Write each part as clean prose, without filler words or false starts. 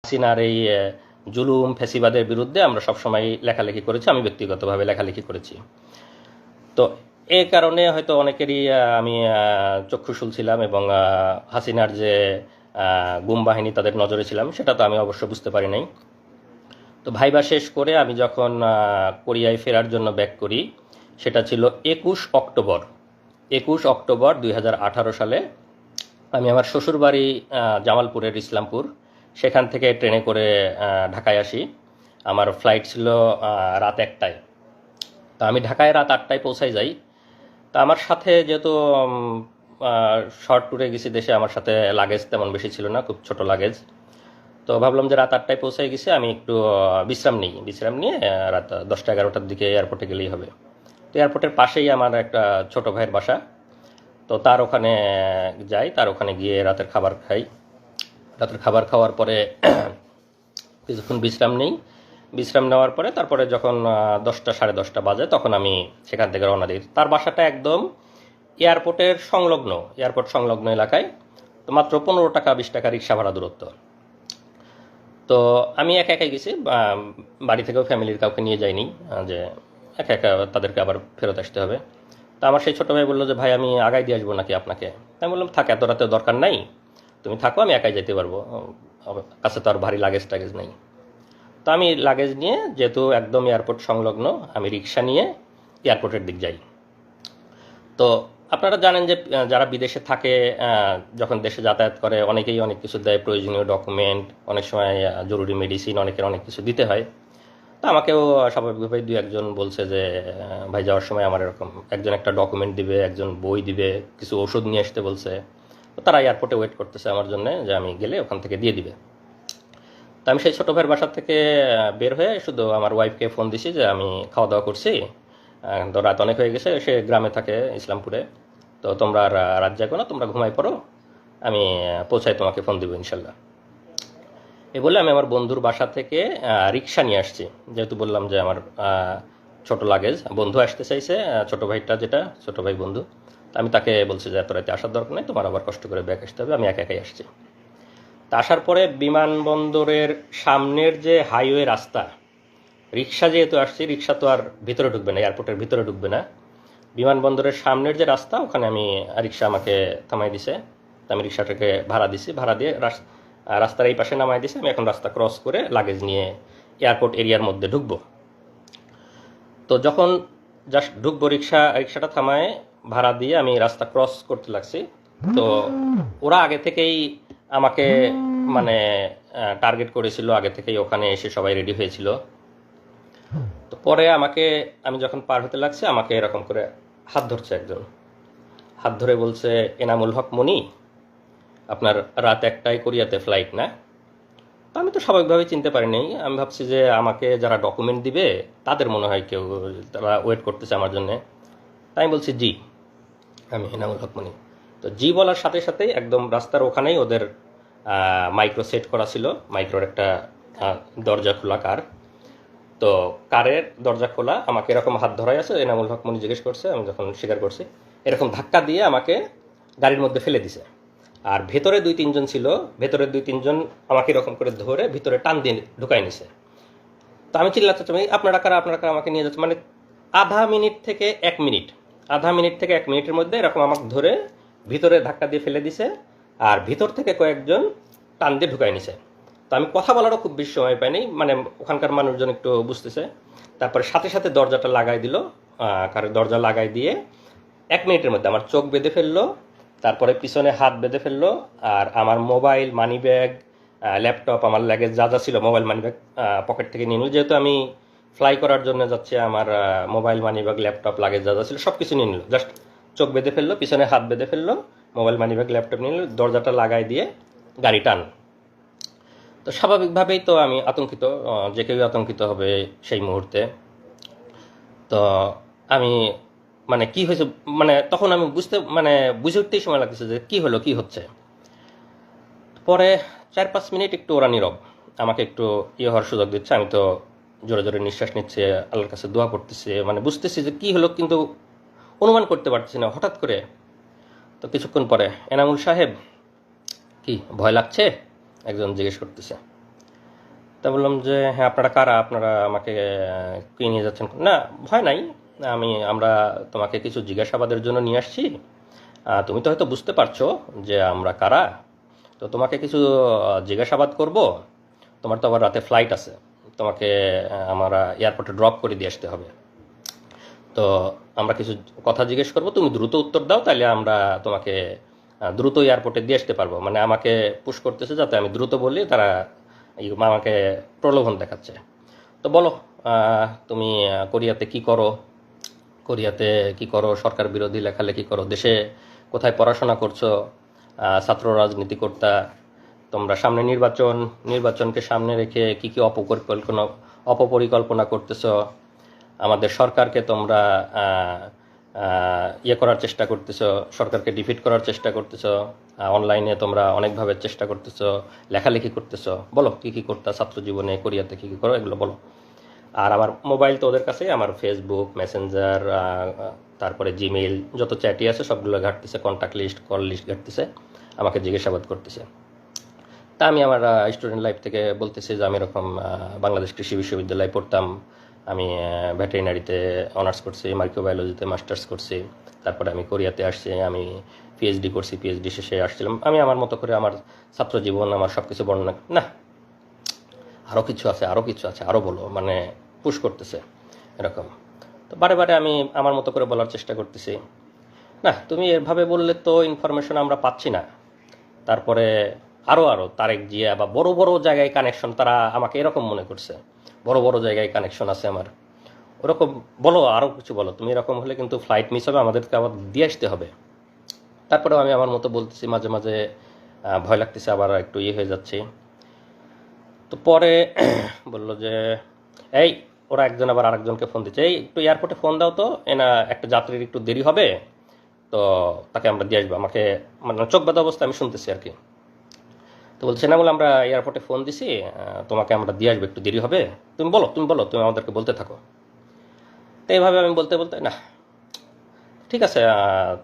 হাসিনার এই জুলুম ফ্যাসিবাদের বিরুদ্ধে আমরা সবসময় লেখালেখি করেছি, আমি ব্যক্তিগতভাবে লেখালেখি করেছি। তো এই কারণে হয়তো অনেকেরই আমি চক্ষুশূল ছিলাম এবং হাসিনার যে গুম বাহিনী তাদের নজরে ছিলাম সেটা তো আমি অবশ্য বুঝতে পারি নাই। তো ভাইবা শেষ করে আমি যখন কোরিয়ায় ফেরার জন্য ব্যাক করি, সেটা ছিল 21 অক্টোবর 2018 সালে। আমি আমার শ্বশুরবাড়ি জামালপুরের ইসলামপুর, সেখান থেকে ট্রেনে করে ঢাকায় আসি। আমার ফ্লাইট ছিল রাত 1টায়। তো আমি ঢাকায় রাত 8টায় পৌঁছাই যাই। তা আমার সাথে যেহেতু শর্ট ট্যুরে গেছি দেশে, আমার সাথে লাগেজ তেমন বেশি ছিল না, খুব ছোট লাগেজ। তো ভাবলাম যে রাত 8টায় পৌঁছাই গেছি, আমি একটু বিশ্রাম নিয়ে রাত 10টা-11টার দিকে এয়ারপোর্টে গেলেই হবে। তো এয়ারপোর্টের পাশেই আমার একটা ছোট ভাইয়ের বাসা। তো তার ওখানে যাই, তার ওখানে গিয়ে রাতের খাবার খাই। রাতের খাবার খাওয়ার পরে কিছুক্ষণ বিশ্রাম নেওয়ার পরে তারপরে যখন 10টা সাড়ে 10টা বাজে তখন আমি সেখান থেকে রওনা দিই। তার বাসাটা একদম এয়ারপোর্ট সংলগ্ন এলাকায়। তো মাত্র 15 টাকা 20 টাকা রিক্সা ভাড়া দূরত্ব। তো আমি একা একাই গেছি, বাড়ি থেকেও ফ্যামিলির কাউকে নিয়ে যাইনি, যে একা একা তাদেরকে আবার ফেরত আসতে হবে। তা আমার সেই ছোটো ভাই বললো যে ভাই আমি আগাই দিয়ে আসবো নাকি আপনাকে। আমি বললাম থাক, এত রাতে দরকার নাই, তুমি থাকো, আমি একাই যেতে পারবো, কাছে তো আর ভারী লাগেজ টাগেজ নেই। তো আমি লাগেজ নিয়ে, যেহেতু একদম এয়ারপোর্ট সংলগ্ন, আমি রিক্সা নিয়ে এয়ারপোর্টের দিক যাই। তো আপনারা জানেন যে যারা বিদেশে থাকে, যখন দেশে যাতায়াত করে অনেকেই অনেক কিছু দেয়, প্রয়োজনীয় ডকুমেন্ট, অনেক সময় জরুরি মেডিসিন, অনেকের অনেক কিছু দিতে হয়। তো আমাকেও স্বাভাবিকভাবেই 2-1 জন বলছে যে ভাই যাওয়ার সময় আমার এরকম একজন একটা ডকুমেন্ট দিবে, একজন বই দিবে, কিছু ওষুধ নিয়ে আসতে বলছে। তো তারা এয়ারপোর্টে ওয়েট করতেছে আমার জন্য, যে আমি গেলে ওখান থেকে দিয়ে দিবে। তো আমি সেই ছোটো ভাইয়ের বাসা থেকে বের হয়ে শুধু আমার ওয়াইফকে ফোন দিছি যে আমি খাওয়া দাওয়া করছি, তো রাত অনেক হয়ে গেছে, সে গ্রামে থাকে ইসলামপুরে, তো তোমরা আর রাত জাগো না, তোমরা ঘুমাই পড়ো, আমি পৌঁছাই তোমাকে ফোন দিব ইনশাল্লাহ। এ বলে আমি আমার বন্ধুর বাসা থেকে রিক্সা নিয়ে আসছি, যেহেতু বললাম যে আমার ছোট লাগেজ, বন্ধু আসতে চাইছে, ছোট ভাইটা যেটা ছোট ভাই বন্ধু, আমি তাকে বলছি যে এত রাতে আসার দরকার নেই, তোমার আবার কষ্ট করে ব্যাক আসতে হবে, আমি একা একাই আসছি। তা আসার পরে বিমানবন্দরের সামনের যে হাইওয়ে রাস্তা, রিক্সা যেহেতু আসছি, রিক্সা তো আর ভিতরে ঢুকবে না, এয়ারপোর্টের ভিতরে ঢুকবে না, বিমানবন্দরের সামনের যে রাস্তা ওখানে আমি রিক্সা আমাকে থামাই দিছে। তো আমি রিক্সাটাকে ভাড়া দিয়ে রাস্তার এই পাশে নামাই দিছে। আমি এখন রাস্তা ক্রস করে লাগেজ নিয়ে এয়ারপোর্ট এরিয়ার মধ্যে ঢুকবো। তো যখন জাস্ট ঢুকবো, রিক্সাটা থামায় ভাড়া দিয়ে আমি রাস্তা ক্রস করতে লাগছি। তো ওরা আগে থেকেই আমাকে মানে টার্গেট করেছিল, আগে থেকেই ওখানে এসে সবাই রেডি হয়েছিল। তো পরে আমি যখন পার হতে লাগছি, আমাকে এরকম করে হাত ধরছে একজন, হাত ধরে বলছে এনামুল হক মনি, আপনার রাত 1টায় কোরিয়াতে ফ্লাইট না? তো আমি তো স্বাভাবিকভাবে চিনতে পারিনি, আমি ভাবছি যে আমাকে যারা ডকুমেন্ট দিবে তাদের মনে হয় কেউ, তারা ওয়েট করতেছে আমার জন্যে। তাই আমি বলছি জি, আমি এনামুল হক মনি। তো জি বলার সাথে সাথেই একদম রাস্তার ওখানেই ওদের মাইক্রো সেট করা ছিল, মাইক্রোর একটা দরজা খোলা কার। তো কারের দরজা খোলা, আমাকে এরকম হাত ধরাই আছে, এনামুল হক মনি জিজ্ঞেস করছে, আমি যখন স্বীকার করছি, এরকম ধাক্কা দিয়ে আমাকে গাড়ির মধ্যে ফেলে দিছে। আর ভেতরে 2-3 জন ছিল, ভেতরের 2-3 জন আমাকে এরকম করে ধরে ভিতরে টান দিয়ে ঢুকাই নিছে। তো আমি চিল্লাচ্ছি আপনারা কারা, আমাকে নিয়ে যাচ্ছে, মানে আধা মিনিট থেকে 1 মিনিটের মধ্যে এরকম আমাকে ধরে ভিতরে ধাক্কা দিয়ে ফেলে দিছে, আর ভিতর থেকে কয়েকজন টান দিয়ে ঢুকাই নিছে। তো আমি কথা বলারও খুব বেশি সময় পাইনি, মানে ওখানকার মানুষজন একটু বুঝতেছে। তারপরে সাথে সাথে দরজাটা লাগাই দিল, কারণ দরজা লাগাই দিয়ে 1 মিনিটের মধ্যে আমার চোখ বেঁধে ফেললো, তারপরে পিছনে হাত বেঁধে ফেললো, আর আমার মোবাইল, মানি ব্যাগ, ল্যাপটপ, আমার লাগেজ যা যা ছিল, মোবাইল মানি ব্যাগ পকেট থেকে নিয়ে নিল। যেহেতু আমি ফ্লাই করার জন্য যাচ্ছি, আমার mobile, money bag, laptop, luggage যা যা ছিল সব কিছু নিয়ে নিল। জাস্ট চোখ বেঁধে ফেললো, পিছনে হাত বেঁধে ফেললো, মোবাইল, মানি ব্যাগ, ল্যাপটপ নিয়ে নিল, দরজাটা লাগাই দিয়ে গাড়ি টান। তো স্বাভাবিকভাবেই তো আমি আতঙ্কিত, যে কেউ আতঙ্কিত হবে সেই মুহূর্তে। তো আমি মানে কি হয়েছে, মানে তখন আমি বুঝে উঠতেই সময় লাগতেছে যে কি হচ্ছে। পরে 4-5 মিনিট একটু ওরা নীরব, আমাকে একটু হওয়ার সুযোগ দিচ্ছে। আমি তো জোরে জোরে নিঃশ্বাস নিচ্ছে, আল্লাহর কাছে দোয়া করতেছি, মানে বুঝতেছি যে কি হলো, কিন্তু অনুমান করতে পারতেছি না। হঠাৎ করে তো কিছুক্ষণ পরে এনামুল সাহেব, কি ভয় লাগছে, একজন জিজ্ঞেস করতেছে। তা বললাম যে হ্যাঁ আপনারা কারা, আপনারা আমাকে কি নিয়ে যাচ্ছেন? না ভয় নাই, আমরা তোমাকে কিছু জিজ্ঞাসাবাদের জন্য নিয়ে আসছি। তুমি তো হয়তো বুঝতে পারছো যে আমরা কারা। তো তোমাকে কিছু জিজ্ঞাসাবাদ করব। তোমার তো আবার রাতে ফ্লাইট আছে, তোমাকে আমরা এয়ারপোর্টে ড্রপ করে দিয়ে আসতে হবে। তো আমরা কিছু কথা জিজ্ঞেস করবো, তুমি দ্রুত উত্তর দাও, তাহলে আমরা তোমাকে দ্রুত এয়ারপোর্টে দিয়ে আসতে পারবো। মানে আমাকে পুশ করতেছে যাতে আমি দ্রুত বলি, তারা আমাকে প্রলোভন দেখাচ্ছে। তো বলো, তুমি কোরিয়াতে কি করো? কোরিয়াতে কি করো? সরকার বিরোধী লেখালেখি করো, দেশে কোথায় পড়াশোনা করছো, ছাত্র রাজনীতি করতা, তোমরা সামনে নির্বাচনকে সামনে রেখে কি কি অপপরিকল্পনা করতেছো, আমাদের সরকারকে তোমরা ইয়ে করার চেষ্টা করতেছো, সরকারকে ডিফিট করার চেষ্টা করতেছো, অনলাইনে তোমরা অনেকভাবে চেষ্টা করতেছো, লেখালেখি করতেছো। বলো কি কি করতা ছাত্র জীবনে, কোরিয়াতে কি কি করো, এগুলো বলো। আর আমার মোবাইল তো ওদের কাছে, আমার ফেসবুক মেসেঞ্জার, তারপরে জিমেইল, যত চ্যাটই আছে সবগুলো ঘাটতেছে, কন্ট্যাক্ট লিস্ট, কল লিস্ট ঘাটতেছে, আমাকে জিজ্ঞাসাবাদ করতেছে। তা আমি আমার স্টুডেন্ট লাইফ থেকে বলতেছি যে আমি এরকম বাংলাদেশ কৃষি বিশ্ববিদ্যালয়ে পড়তাম, আমি ভেটেরিনারিতে অনার্স করছি, মাইক্রোবায়োলজিতে মাস্টার্স করছি, তারপরে আমি কোরিয়াতে আসছি, আমি পিএইচডি করছি, পিএইচডি শেষে আসছিলাম। আমি আমার মতো করে আমার ছাত্র জীবন, আমার সব কিছু বর্ণনা, না আরও কিছু আছে, আরও কিছু আছে, আরও বলো, মানে পুশ করতেছে এরকম। তো বারে বারে আমি আমার মতো করে বলার চেষ্টা করতেছি, না তুমি এভাবে বললে তো ইনফরমেশন আমরা পাচ্ছি না। তারপরে আরও আরও তারেক জিয়া বা বড় বড় জায়গায় কানেকশন, তারা আমাকে এরকম মনে করছে বড় বড় জায়গায় কানেকশন আছে আমার, ওরকম বলো, আরও কিছু বলো, তুমি এরকম হলে কিন্তু ফ্লাইট মিস হবে, আমাদেরকে আবার দিয়ে আসতে হবে। তারপরেও আমি আমার মতো বলতেছি, মাঝে মাঝে ভয় লাগতেছে, আবার একটু ইয়ে হয়ে যাচ্ছে। তো পরে বললো যে এই, ওরা একজন আবার আরেকজনকে ফোন দিচ্ছে, এই একটু এয়ারপোর্টে ফোন দাও তো, এনা একটা যাত্রীর একটু দেরি হবে, তো তাকে আমরা দিয়ে আসবো। আমাকে মানে চোখ বাঁধা অবস্থা আমি শুনতেছি আর কি। তো বলছে না, বলে আমরা এয়ারপোর্টে ফোন দিছি, তোমাকে আমরা দিয়ে আসবো, একটু দেরি হবে, তুমি বলো, তুমি আমাদেরকে বলতে থাকো। তো এইভাবে আমি বলতে বলতে, না ঠিক আছে,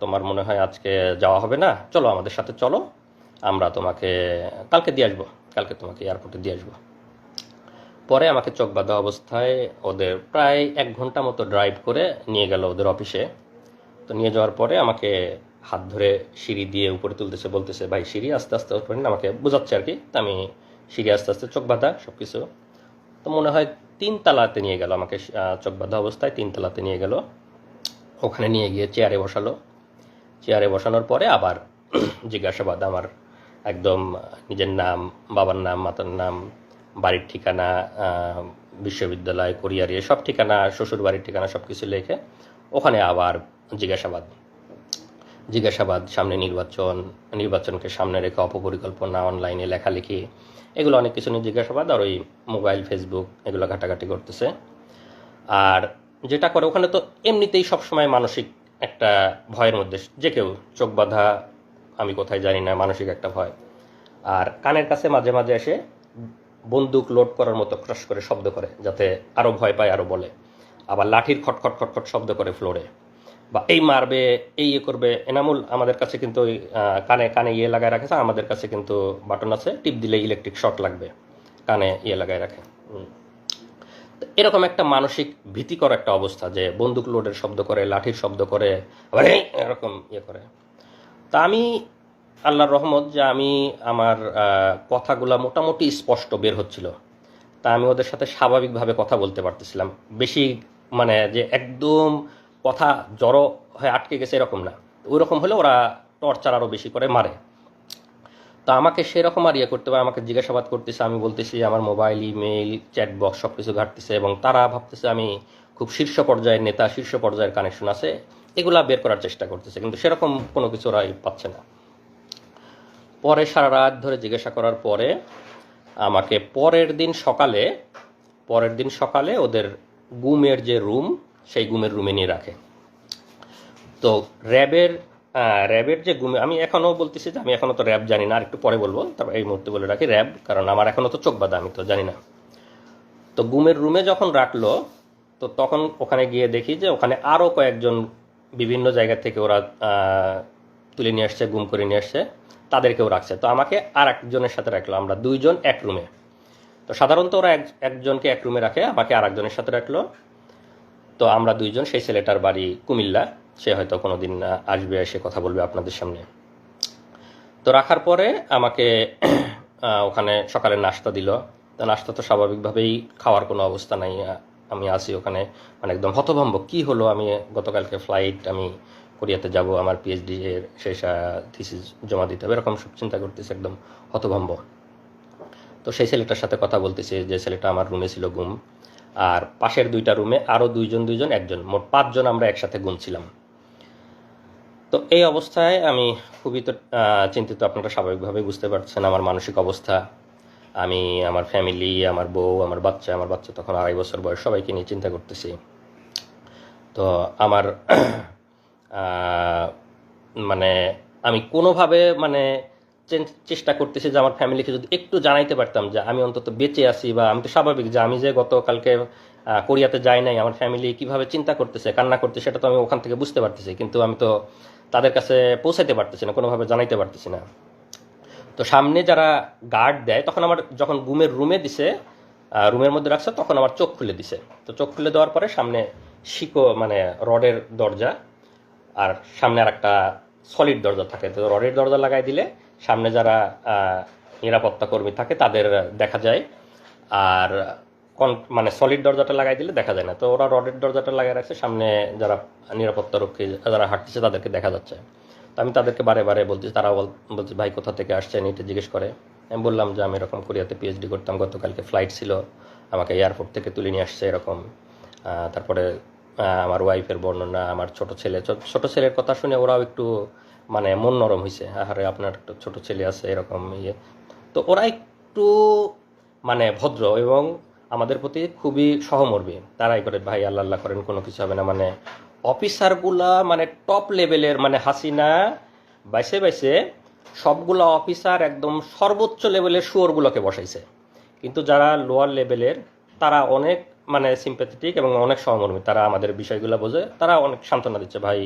তোমার মনে হয় আজকে যাওয়া হবে না, চলো আমাদের সাথে চলো, আমরা তোমাকে কালকে দিয়ে আসবো, কালকে তোমাকে এয়ারপোর্টে দিয়ে আসবো। পরে আমাকে চোখ বাঁধা অবস্থায় ওদের প্রায় 1 ঘন্টা মতো ড্রাইভ করে নিয়ে গেল ওদের অফিসে। তো নিয়ে যাওয়ার পরে আমাকে হাত ধরে সিঁড়ি দিয়ে উপরে তুলতেছে, বলতেছে ভাই সিঁড়ি আস্তে আস্তে ওঠেন, আমাকে বোঝাচ্ছে আর কি। তা আমি সিঁড়ি আস্তে আস্তে, চোখ বাঁধা সব কিছু। তো মনে হয় 3 তলাতে নিয়ে গেল আমাকে, চোখ বাঁধা অবস্থায় 3 তলাতে নিয়ে গেল। ওখানে নিয়ে গিয়ে চেয়ারে বসালো। চেয়ারে বসানোর পরে আবার জিজ্ঞাসাবাদ আমার, একদম নিজের নাম, বাবার নাম, মাতার নাম, বাড়ির ঠিকানা, বিশ্ববিদ্যালয়, কোরিয়ার সব ঠিকানা, শ্বশুর বাড়ির ঠিকানা সব কিছু লিখে ওখানে আবার জিজ্ঞাসাবাদ। সামনে নির্বাচনকে সামনে রেখে অপপরিকল্পনা, অনলাইনে লেখালেখি, এগুলো অনেক কিছু নিয়ে জিজ্ঞাসাবাদ। আর ওই মোবাইল ফেসবুক এগুলো ঘাটাঘাটি করতেছে। আর যেটা করে ওখানে, তো এমনিতেই সবসময় মানসিক একটা ভয়ের মধ্যে যে কেউ, চোখ বাঁধা, আমি কোথায় জানি না, মানসিক একটা ভয়। আর কানের কাছে মাঝে মাঝে এসে বন্দুক লোড করার মতো ক্রাশ করে শব্দ করে, যাতে আরও ভয় পায়, আরও বলে। আবার লাঠির খটখট খটখট শব্দ করে ফ্লোরে, বা এই মারবে, এই ইয়ে করবে। এনামুল আমাদের কাছে কিন্তু ওই কানে কানে ইয়ে লাগায় রাখেছে, আমাদের কাছে কিন্তু বাটন আছে, টিপ দিলে ইলেকট্রিক শর্ট লাগবে, কানে ইয়ে লাগায় রাখে। এরকম একটা মানসিক ভীতিকর একটা অবস্থা, যে বন্দুক লোডের শব্দ করে, লাঠির শব্দ করে, আবার এরকম ইয়ে করে। তা আমি, আল্লাহর রহমত যে আমি, আমার কথাগুলা মোটামুটি স্পষ্ট বের হচ্ছিল। তা আমি ওদের সাথে স্বাভাবিকভাবে কথা বলতে পারতেছিলাম। বেশি মানে যে একদম কথা জড়ো হয়ে আটকে গেছে এরকম না, ওই রকম হলে ওরা টর্চার আরও বেশি করে মারে। তো আমাকে সেরকম আর ইয়ে করতে হবে, আমাকে জিজ্ঞাসাবাদ করতেছে, আমি বলতেছি আমার মোবাইল, ইমেইল, চ্যাট বক্স সব কিছু ঘাটতেছে, এবং তারা ভাবতেছে আমি খুব শীর্ষ পর্যায়ের নেতা, শীর্ষ পর্যায়ের কানেকশন আছে, এগুলা বের করার চেষ্টা করতেছে, কিন্তু সেরকম কোনো কিছু ওরাই পাচ্ছে না। পরে সারা রাত ধরে জিজ্ঞাসা করার পরে আমাকে পরের দিন সকালে ওদের গুমের যে রুম, সেই গুমের রুমে নিয়ে রাখে। তো র্যাবের যে গুমে, আমি এখনও বলতেছি যে আমি এখনও তো র্যাব জানি না, আর একটু পরে বলবো, তারপর এই মুহূর্তে বলে রাখি র্যাব, কারণ আমার এখনও তো চোখ বাঁধা, আমি তো জানি না। তো গুমের রুমে যখন রাখলো, তো তখন ওখানে গিয়ে দেখি যে ওখানে আরও কয়েকজন বিভিন্ন জায়গা থেকে ওরা তুলে নিয়ে আসছে, গুম করে নিয়ে আসছে, তাদেরকেও রাখছে। তো আমাকে আর একজনের সাথে রাখলো, আমরা 2 জন এক রুমে। তো সাধারণত ওরা একজনকে এক রুমে রাখে, আমাকে আর একজনের সাথে রাখলো। তো আমরা দুইজন, সেই ছেলেটার বাড়ি কুমিল্লা, সে হয়তো কোনোদিন আসবে, এসে কথা বলবে আপনাদের সামনে। তো রাখার পরে আমাকে ওখানে সকালে নাস্তা দিল। তো নাস্তা তো স্বাভাবিকভাবেই খাওয়ার কোনো অবস্থা নাই। আমি আসি ওখানে মানে একদম হতভম্ব, কি হলো, আমি গতকালকে ফ্লাইট, আমি কোরিয়াতে যাব, আমার পিএইচডি এর শেষ থিসিস জমা দিতে হবে, এরকম সব চিন্তা করতেছি, একদম হতভম্ব। তো সেই ছেলেটার সাথে কথা বলতেছি, যে ছেলেটা আমার রুমে ছিল ঘুম, আর পাশের দুইটা রুমে আরও দুইজন একজন, মোট 5 জন আমরা একসাথে ঘুমছিলাম। তো এই অবস্থায় আমি খুবই তো চিন্তিত, আপনারা স্বাভাবিকভাবেই বুঝতে পারছেন আমার মানসিক অবস্থা। আমি আমার ফ্যামিলি, আমার বউ, আমার বাচ্চা তখন 2.5 বছর বয়স, সবাইকে নিয়ে চিন্তা করতেছি। তো আমার মানে আমি কোনোভাবে মানে চেষ্টা করতেছি যে আমার ফ্যামিলিকে যদি একটু জানাইতে পারতাম যে আমি অন্তত বেঁচে আছি, বা আমি তো স্বাভাবিক যে আমি যে গতকালকে কোরিয়াতে যাই নাই, আমার ফ্যামিলি কিভাবে চিন্তা করতেছে, কান্না করতেছে, সেটা তো আমি ওখান থেকে বুঝতে পারতেছি, কিন্তু আমি তো তাদের কাছে পৌঁছাইতে পারতেছি না, কোনোভাবে জানাইতে পারতেছি না। তো সামনে যারা গার্ড দেয়, তখন আমার যখন ঘুমের রুমে দিছে, রুমের মধ্যে রাখছে, তখন আমার চোখ খুলে দিছে। তো চোখ খুলে দেওয়ার পরে সামনে মানে রডের দরজা, আর সামনে আর একটা সলিড দরজা থাকে। তো রডের দরজা লাগাই দিলে সামনে যারা নিরাপত্তা কর্মী থাকে তাদের দেখা যায়, আর মানে সলিড দরজাটা লাগাই দিলে দেখা যায় না। তো ওরা রডের দরজাটা লাগাই রাখছে, সামনে যারা নিরাপত্তা রক্ষী যারা হাঁটতেছে তাদেরকে দেখা যাচ্ছে। তো আমি তাদেরকে বারে বারে বলতেছি, তারা বলছে ভাই কোথা থেকে আসছেন, এটা জিজ্ঞেস করে। আমি বললাম যে আমি এরকম কোরিয়াতে পিএইচডি করতাম, গতকালকে ফ্লাইট ছিল, আমাকে এয়ারপোর্ট থেকে তুলে নিয়ে আসছে এরকম। তারপরে আমার ওয়াইফের বর্ণনা, আমার ছোট ছেলের কথা শুনে ওরাও একটু মানে মন নরম হয়েছে, আরে আপনার একটা ছোট ছেলে আছে এরকম ইয়ে। তো ওরা একটু মানে ভদ্র এবং আমাদের প্রতি খুবই সহমর্মী। তারাই করে ভাই আল্লাহ আল্লাহ করেন, কোনো কিছু হবে না। মানে অফিসারগুলা মানে টপ লেভেলের, মানে হাসিনা বাইসে বাইসে সবগুলা অফিসার একদম সর্বোচ্চ লেভেলের শুয়োরগুলোকে বসাইছে, কিন্তু যারা লোয়ার লেভেলের তারা অনেক মানে সিম্প্যাথেটিক এবং অনেক সহমর্মী, তারা আমাদের বিষয়গুলো বোঝে, তারা অনেক সান্ত্বনা দিচ্ছে, ভাই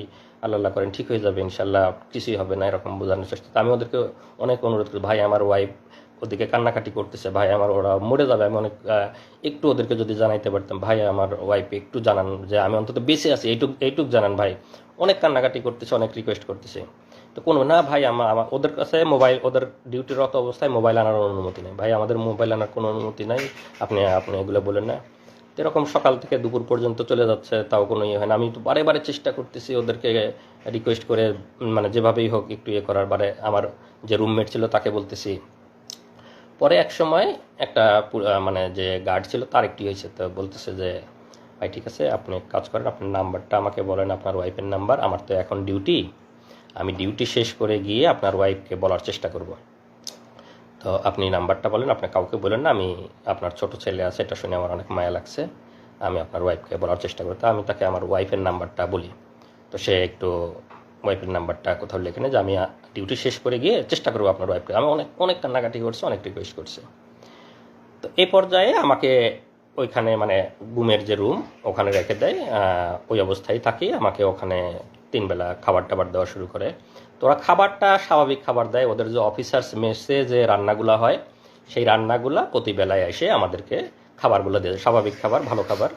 আল্লাহ আল্লাহ করেন, ঠিক হয়ে যাবে ইনশাল্লাহ, কিছুই হবে না, এরকম বোঝানোর চেষ্টা। আমি ওদেরকে অনেক অনুরোধ করি, ভাই আমার ওয়াইফ ওদিকে কান্নাকাটি করতেছে, ভাই আমার ওরা মরে যাবে, আমি অনেক একটু ওদেরকে যদি জানাইতে পারতাম, ভাই আমার ওয়াইফ একটু জানান যে আমি অন্তত বেঁচে আছি, এইটুক জানান ভাই। অনেক কান্নাকাটি করতেছে, অনেক রিকোয়েস্ট করতেছে। তো কোনো না ভাই, আমার ওদের কাছে মোবাইল, ওদের ডিউটিরত অবস্থায় মোবাইল আনার অনুমতি নেই, ভাই আমাদের মোবাইল আনার কোনো অনুমতি নাই, আপনি এগুলো বলেন না। এরকম সকাল থেকে দুপুর পর্যন্ত চলে যাচ্ছে, তাও কোনো ইয়ে হয় না। আমি তো বারে বারে চেষ্টা করতেছি ওদেরকে রিকোয়েস্ট করে, মানে যেভাবেই হোক একটু ইয়ে করার। বারে আমার যে রুমমেট ছিল তাকে বলতেছি। পরে এক সময় একটা মানে যে গার্ড ছিল তার একটি হয়েছে, তো বলতেছে যে ভাই ঠিক আছে, আপনি কাজ করেন, আপনার নাম্বারটা আমাকে বলেন, আপনার ওয়াইফের নাম্বার, আমার তো এখন ডিউটি, আমি ডিউটি শেষ করে গিয়ে আপনার ওয়াইফকে বলার চেষ্টা করব। তো আপনি নাম্বারটা বলেন, আপনি কাউকে বলেন না, আমি আপনার ছোট ছেলে আছে, এটা শুনে আমার অনেক মায়া লাগছে, আমি আপনার ওয়াইফকে বলার চেষ্টা করি। তো আমি তাকে আমার ওয়াইফের নাম্বারটা বলি। তো সে একটু ওয়াইফের নাম্বারটা কোথাও লেখে নেয় যে আমি ডিউটি শেষ করে গিয়ে চেষ্টা করবো আপনার ওয়াইফকে। আমি অনেক অনেক কান্নাকাটি করছে, অনেক রিকোয়েস্ট করছে। তো এই পর্যায়ে আমাকে ওইখানে মানে ঘুমের যে রুম ওখানে রেখে দেয়, ওই অবস্থায় থাকি। আমাকে ওখানে 3 বেলা খাবার টাবার দেওয়া শুরু করে। তো ওরা খাবারটা স্বাভাবিক খাবার দেয়, ওদের যে অফিসার্স মেসে যে রান্নাগুলো হয় সেই রান্নাগুলা প্রতি বেলায় এসে আমাদেরকে খাবারগুলো দিয়ে যায়, স্বাভাবিক খাবার, ভালো খাবার,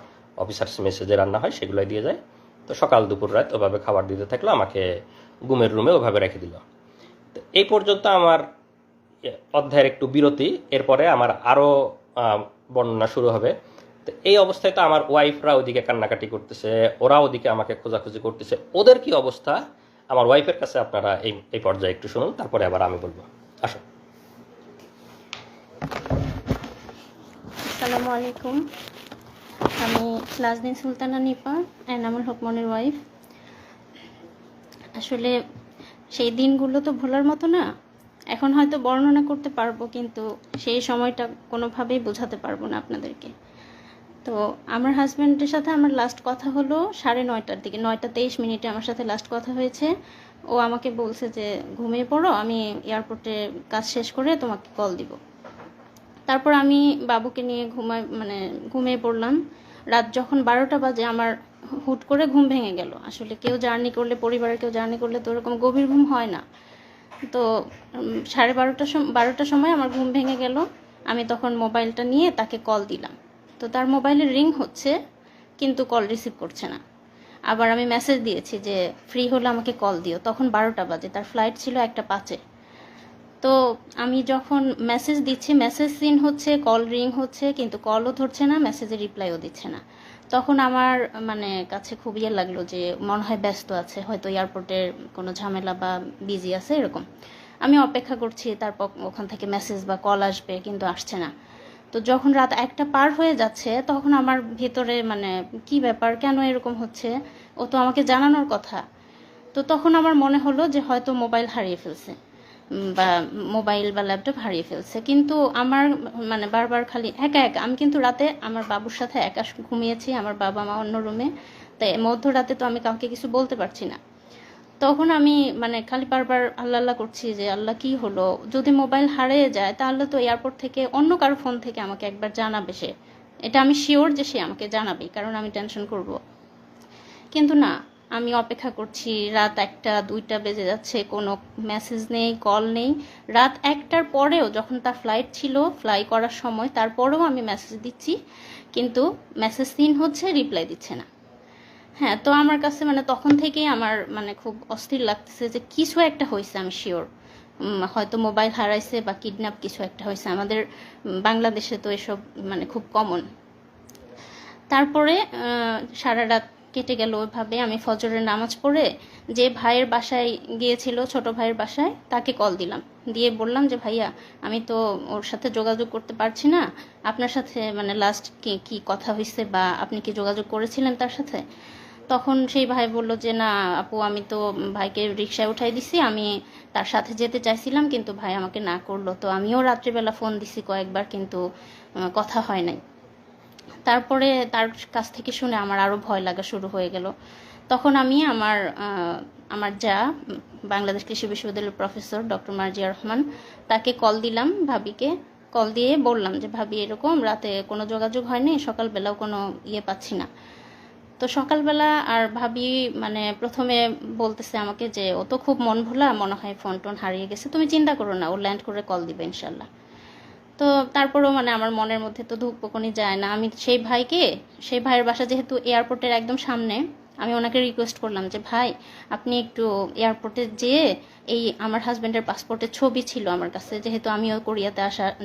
অফিসার্স মেসে যে রান্না হয় সেগুলোই দিয়ে যায়। তো সকাল দুপুর রাত ওভাবে খাবার দিতে থাকলো, আমাকে ঘুমের রুমে ওভাবে রেখে দিল। তো এই পর্যন্ত আমার অধ্যায়ের একটু বিরতি, এরপরে আমার আরও বর্ণনা শুরু হবে। তো এই অবস্থায় তো আমার ওয়াইফরা ওদিকে কান্নাকাটি করতেছে, ওরা ওদিকে আমাকে খোঁজাখুঁজি করতেছে, ওদের কি অবস্থা আমার ওয়াইফের কাছে আপনারা এই পর্যায়ে একটু শুনুন, তারপরে আবার আমি বলবো। আসো। আসসালামু আলাইকুম, আমি নাজনীন সুলতানা নিপা, এনামুল হক মনির ওয়াইফ। আসলে সেই দিনগুলো তো ভোলার মতো না। এখন হয়তো বর্ণনা করতে পারবো, কিন্তু সেই সময়টা কোনোভাবেই বোঝাতে পারবো না আপনাদেরকে। তো আমার হাজব্যান্ডের সাথে আমার লাস্ট কথা হলো 9:30টার দিকে, 9:23 আমার সাথে লাস্ট কথা হয়েছে। ও আমাকে বলছে যে ঘুমিয়ে পড়ো, আমি এয়ারপোর্টে কাজ শেষ করে তোমাকে কল দিব। তারপর আমি বাবুকে নিয়ে ঘুমিয়ে পড়লাম। রাত যখন 12টা বাজে আমার হুট করে ঘুম ভেঙে গেল। আসলে কেউ জার্নি করলে, পরিবারের কেউ জার্নি করলে তো ওরকম গভীর ঘুম হয় না। তো 12:30টার সময় আমার ঘুম ভেঙে গেল। আমি তখন মোবাইলটা নিয়ে তাকে কল দিলাম। তো তার মোবাইলে রিং হচ্ছে কিন্তু কল রিসিভ করছে না। আবার আমি মেসেজ দিয়েছি যে ফ্রি হলে আমাকে কল দিও, তখন 12টা বাজে, তার ফ্লাইট ছিল 1টা 5-এ। তো আমি যখন মেসেজ দিচ্ছি, মেসেজ সিন হচ্ছে, কল রিং হচ্ছে কিন্তু কলও ধরছে না, মেসেজে রিপ্লাইও দিচ্ছে না। তখন আমার মানে কাছে খুব ইয়ে লাগলো যে মনে হয় ব্যস্ত আছে, হয়তো এয়ারপোর্টের কোনো ঝামেলা বা বিজি আছে এরকম। আমি অপেক্ষা করছি তারপর ওখান থেকে মেসেজ বা কল আসবে, কিন্তু আসছে না। তো যখন রাত 1টা পার হয়ে যাচ্ছে তখন আমার ভিতরে মানে কি ব্যাপার, কেন এরকম হচ্ছে, ও তো আমাকে জানানোর কথা। তো তখন আমার মনে হলো যে হয়তো মোবাইল হারিয়ে ফেলছে বা মোবাইল বা ল্যাপটপ হারিয়ে ফেলছে। কিন্তু আমার মানে বারবার খালি একা একা, আমি কিন্তু রাতে আমার বাবুর সাথে একা ঘুমিয়েছি, আমার বাবা মা অন্য রুমে, তাই মধ্যরাতে তো আমি কাউকে কিছু বলতে পারছি না। তখন আমি মানে খালি বারবার আল্লাহ আল্লাহ করছি যে আল্লাহ কি হলো, যদি মোবাইল হারিয়ে যায় তাহলে তো এয়ারপোর্ট থেকে অন্য কারো ফোন থেকে আমাকে একবার জানাবে সে, এটা আমি শিওর যে সে আমাকে জানাবে, কারণ আমি টেনশন করব। কিন্তু না, আমি অপেক্ষা করছি, রাত 1টা 2টা বেজে যাচ্ছে, কোনো মেসেজ নেই, কল নেই। রাত 1টার পরেও যখন তার ফ্লাইট ছিল, ফ্লাই করার সময়, তারপরেও আমি মেসেজ দিচ্ছি কিন্তু মেসেজ সিন হচ্ছে, রিপ্লাই দিচ্ছে না। হ্যাঁ, তো আমার কাছে মানে তখন থেকেই আমার মানে খুব অস্থির লাগতেছে যে কিছু একটা হয়েছে, আমি শিওর। হয়তো মোবাইল হারাইছে বা কিডন্যাপ কিছু একটা হয়েছে। আমাদের বাংলাদেশে তো এসব মানে খুব কমন। তারপরে সারা রাত কেটে গেল ওইভাবে। আমি ফজরের নামাজ পড়ে যে ভাইয়ের বাসায় গিয়েছিল, ছোট ভাইয়ের বাসায়, তাকে কল দিলাম, দিয়ে বললাম যে ভাইয়া আমি তো ওর সাথে যোগাযোগ করতে পারছি না, আপনার সাথে মানে লাস্ট কি কি কথা হয়েছে বা আপনি কি যোগাযোগ করেছিলেন তার সাথে? তখন সেই ভাই বলল যে না আপু, আমি তো ভাইকে রিকশায় উঠাই দিছি, আমি তার সাথে যেতে চাইছিলাম কিন্তু ভাই আমাকে না করলো। তো আমিও রাত্রিবেলা ফোন দিছি কয়েকবার কিন্তু কথা হয় নাই। তারপরে তার কাছ থেকে শুনে আমার আরও ভয় লাগা শুরু হয়ে গেল। তখন আমি আমার যা বাংলাদেশ কৃষি বিশ্ববিদ্যালয়ের প্রফেসর ডক্টর মার্জিয়া রহমান, তাকে কল দিলাম, ভাবিকে কল দিয়ে বললাম যে ভাবি এরকম রাতে কোনো যোগাযোগ হয়নি, সকালবেলাও কোনো ইয়ে পাচ্ছি না। তো সকালবেলা আর ভাবি মানে প্রথমে বলতেছে আমাকে যে ও তো খুব মন ভোলা, মনে হয় ফোন টোন হারিয়ে গেছে, তুমি চিন্তা করো না, ও ল্যান্ড করে কল দিবে ইনশাল্লাহ। তো তারপরেও মানে আমার মনের মধ্যে তো ধুকপুকুনি যায় না। আমি সেই ভাইয়ের বাসা যেহেতু এয়ারপোর্টের একদম সামনে, আমি ওনাকে রিকোয়েস্ট করলাম যে ভাই আপনি একটু এয়ারপোর্টে যেয়ে, এই আমার হাজব্যান্ডের পাসপোর্টের ছবি ছিল আমার কাছে, যেহেতু আমিও কোরিয়াতে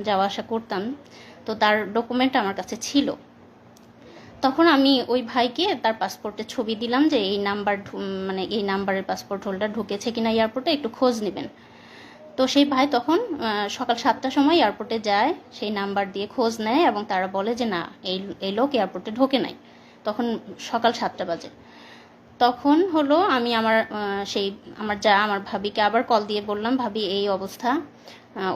যাওয়া আসা করতাম, তো তার ডকুমেন্ট আমার কাছে ছিল। তখন আমি ওই ভাইকে তার পাসপোর্টের ছবি দিলাম যে এই নাম্বার মানে এই নাম্বারের পাসপোর্ট হোল্ডার ঢুকেছে কিনা এয়ারপোর্টে একটু খোঁজ নেবেন। তো সেই ভাই তখন সকাল 7টার সময় এয়ারপোর্টে যায়, সেই নাম্বার দিয়ে খোঁজ নেয় এবং তারা বলে যে না এই লোক এয়ারপোর্টে ঢোকে নাই। তখন সকাল 7টা বাজে। তখন হলো আমি আমার ভাবিকে আবার কল দিয়ে বললাম ভাবি এই অবস্থা,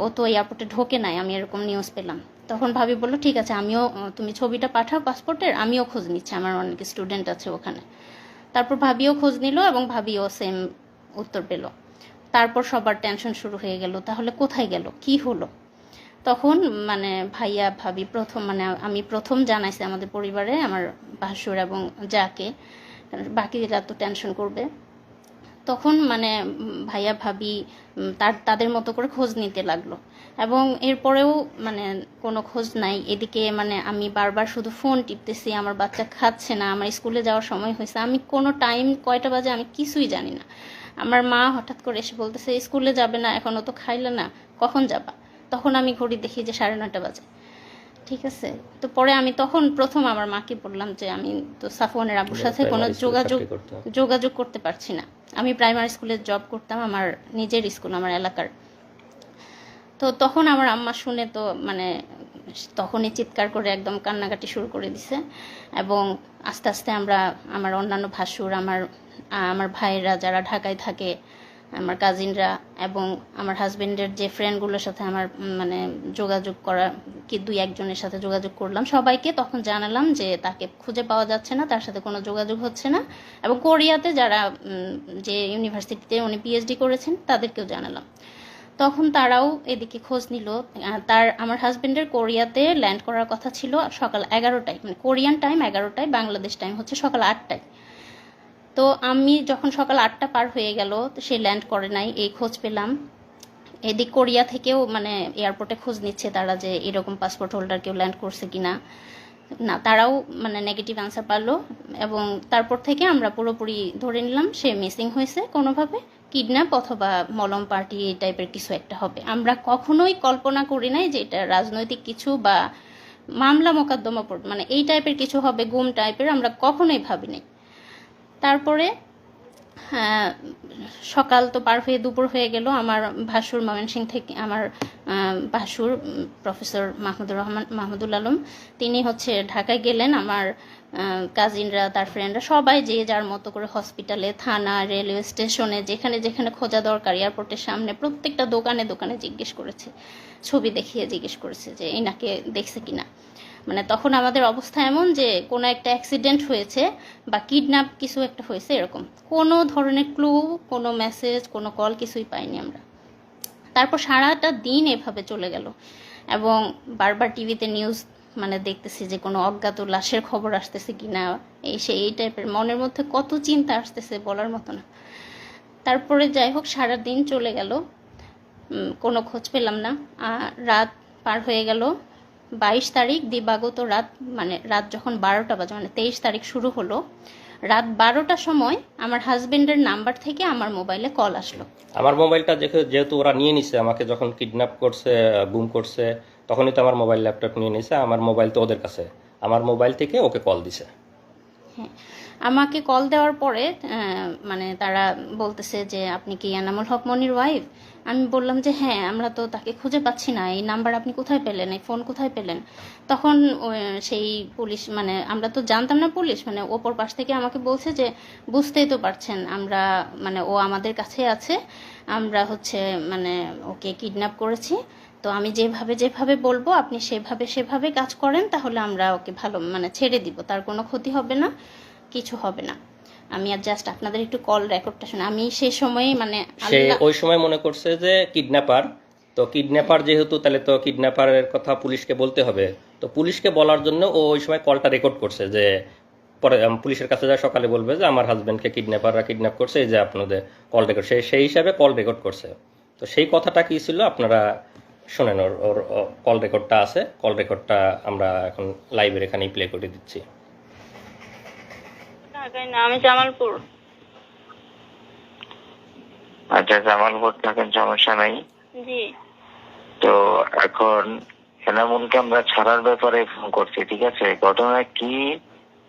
ও তো এয়ারপোর্টে ঢোকে নাই, আমি এরকম নিউজ পেলাম। তখন ভাবি বলল ঠিক আছে, আমিও তুমি ছবিটা পাঠাও পাসপোর্টের, আমিও খোঁজ নিচ্ছি, আমার অনেক স্টুডেন্ট আছে ওখানে। তারপর ভাবিও খোঁজ নিল এবং ভাবিও সেম উত্তর পেল। তারপর সবার টেনশন শুরু হয়ে গেল, তাহলে কোথায় গেল, কি হলো? তখন মানে ভাইয়া ভাবি আমি প্রথম জানাইছি আমাদের পরিবারে, আমার ভাসুর এবং যাকে, বাকিরা তো টেনশন করবে। তখন মানে ভাইয়া ভাবি তাদের মতো করে খোঁজ নিতে লাগলো এবং এরপরেও মানে কোনো খোঁজ নাই। এদিকে মানে আমি বারবার শুধু ফোন টিপতেছি, আমার বাচ্চা খাচ্ছে না, আমার স্কুলে যাওয়ার সময় হয়েছে, আমি কোনো টাইম কয়টা বাজে আমি কিছুই জানি না। আমার মা হঠাৎ করে এসে বলতেছে স্কুলে যাবে না, এখনও তো খাইলে না, কখন যাবা? তখন আমি ঘড়ি দেখি যে 9:30 বাজে। ঠিক আছে, তো পরে আমি তখন প্রথম আমার মাকে বললাম যে আমি তো সাফওয়ানের আব্বুর সাথে কোনো যোগাযোগ করতে পারছি না। আমি প্রাইমারি স্কুলে জব করতাম, আমার নিজের স্কুল, আমার এলাকার। তো তখন আমার আম্মা শুনে তো মানে তখনই চিৎকার করে একদম কান্নাকাটি শুরু করে দিছে এবং আস্তে আস্তে আমার অন্যান্য ভাসুর, আমার ভাইয়েরা যারা ঢাকায় থাকে, আমার কাজিনরা এবং আমার হাজবেন্ডের যে ফ্রেন্ডগুলোর সাথে আমার মানে যোগাযোগ করা, কি 2-1 জনের সাথে যোগাযোগ করলাম, সবাইকে তখন জানালাম যে তাকে খুঁজে পাওয়া যাচ্ছে না, তার সাথে কোনো যোগাযোগ হচ্ছে না। এবং কোরিয়াতে যারা যে ইউনিভার্সিটিতে উনি পিএইচডি করেছেন তাদেরকেও জানালাম। তখন তারাও এদিকে খোঁজ নিল। আমার হাজবেন্ডের কোরিয়াতে ল্যান্ড করার কথা ছিল সকাল 11টায়, মানে কোরিয়ান টাইম 11টায়, বাংলাদেশ টাইম হচ্ছে সকাল 8টায়। তো আমি যখন সকাল 8টা পার হয়ে গেল, তো সে ল্যান্ড করে নাই, এই খোঁজ পেলাম। এদিক কোরিয়া থেকেও মানে এয়ারপোর্টে খোঁজ নিচ্ছে তারা যে এরকম পাসপোর্ট হোল্ডার কেউ ল্যান্ড করছে কিনা। না, তারাও মানে নেগেটিভ অ্যান্সার পারলো, এবং তারপর থেকে আমরা পুরোপুরি ধরে নিলাম সে মিসিং হয়েছে, কোনোভাবে কিডন্যাপ অথবা মলম পার্টি এই টাইপের কিছু একটা হবে। আমরা কখনোই কল্পনা করি নাই যে এটা রাজনৈতিক কিছু বা মামলা মোকদ্দমা মানে এই টাইপের কিছু হবে, গুম টাইপের, আমরা কখনোই ভাবি নাই। তারপরে হ্যাঁ, সকাল তো পার হয়ে দুপুর হয়ে গেল। আমার ভাসুর ময়মনসিংহ থেকে, আমার ভাসুর প্রফেসর মাহমুদুল আলম, তিনি হচ্ছে ঢাকায় গেলেন। আমার কাজিনরা, তার ফ্রেন্ডরা সবাই যে যার মতো করে হসপিটালে, থানা, রেলওয়ে স্টেশনে, যেখানে যেখানে খোঁজা দরকার, এয়ারপোর্টের সামনে প্রত্যেকটা দোকানে দোকানে জিজ্ঞেস করেছে, ছবি দেখিয়ে জিজ্ঞেস করেছে যে এনাকে দেখছে কিনা। মানে তখন আমাদের অবস্থা এমন যে কোনো একটা অ্যাক্সিডেন্ট হয়েছে বা কিডন্যাপ কিছু একটা হয়েছে, এরকম কোনো ধরনের ক্লু, কোনো মেসেজ, কোনো কল কিছুই পাইনি আমরা। তারপর সারাটা দিন এভাবে চলে গেল, এবং বারবার টিভিতে নিউজ মানে দেখতেছি যে কোনো অজ্ঞাত লাশের খবর আসতেছে কিনা, এই টাইপের মনের মধ্যে কত চিন্তা আসতেছে বলার মতো না। তারপরে যাই হোক সারা দিন চলে গেল, কোনো খোঁজ পেলাম না। রাত পার হয়ে গেল, 22 তারিখ দিবাগত রাত, মানে রাত যখন 12টা বাজে, মানে 23 তারিখ শুরু হলো, রাত 12টার সময় আমার হাজবেন্ডের নাম্বার থেকে আমার মোবাইলে কল আসলো। আমার মোবাইলটা যেহেতু ওরা নিয়ে নিছে, আমাকে যখন কিডন্যাপ করছে, গুম করছে, তখনই তো আমার মোবাইল ল্যাপটপ নিয়ে নিছে। আমার মোবাইল তো ওদের কাছে, আমার মোবাইল থেকে ওকে কল দিছে। হ্যাঁ, আমাকে কল দেওয়ার পরে মানে তারা বলতেছে যে আপনি কি এনামুল হক মনির ওয়াইফ? আমি বললাম যে হ্যাঁ, আমরা তো তাকে খুঁজে পাচ্ছি না, এই নাম্বার আপনি কোথায় পেলেন, এই ফোন কোথায় পেলেন? তখন সেই পুলিশ, মানে আমরা তো জানতাম না পুলিশ, মানে ওপর পাশ থেকে আমাকে বলছে যে বুঝতেই তো পারছেন আমরা, মানে ও আমাদের কাছে আছে, আমরা হচ্ছে মানে ওকে কিডন্যাপ করেছি, তো আমি যেভাবে যেভাবে বলবো আপনি সেভাবে কাজ করেন, তাহলে আমরা ওকে ভালো মানে ছেড়ে দিব, তার কোনো ক্ষতি হবে না, কিছু হবে না। আমি আর জাস্ট আপনাদের একটু কল রেকর্ডটা শুনে, আমি সেই সময় মানে সে ওই সময় মনে করছে যে কিডন্যাপার, তো কিডন্যাপার যেহেতু, তাহলে তো কিডন্যাপারের কথা পুলিশকে বলতে হবে, তো পুলিশকে বলার জন্য ও ওই সময় কলটা রেকর্ড করছে, যে পরে পুলিশের কাছে যা সকালে বলবে যে আমার হাজবেন্ডকে কিডন্যাপাররা কিডন্যাপ করছে, এই যে আপনাদের কল রেকর্ড, সেই হিসাবে কল রেকর্ড করছে। তো সেই কথাটা কি ছিল আপনারা শোনেন, ওর কল রেকর্ডটা আছে, কল রেকর্ডটা আমরা এখন লাইভের এখানেই প্লে করে দিচ্ছি। ঢাকায় না, আমি জামালপুর। আচ্ছা, জামালপুর থাকেন, সমস্যা নাই। জি। তো এখন এনামুলকে আমরা ছাড়ার ব্যাপারে ফোন করছি, ঠিক আছে? ঘটনা কি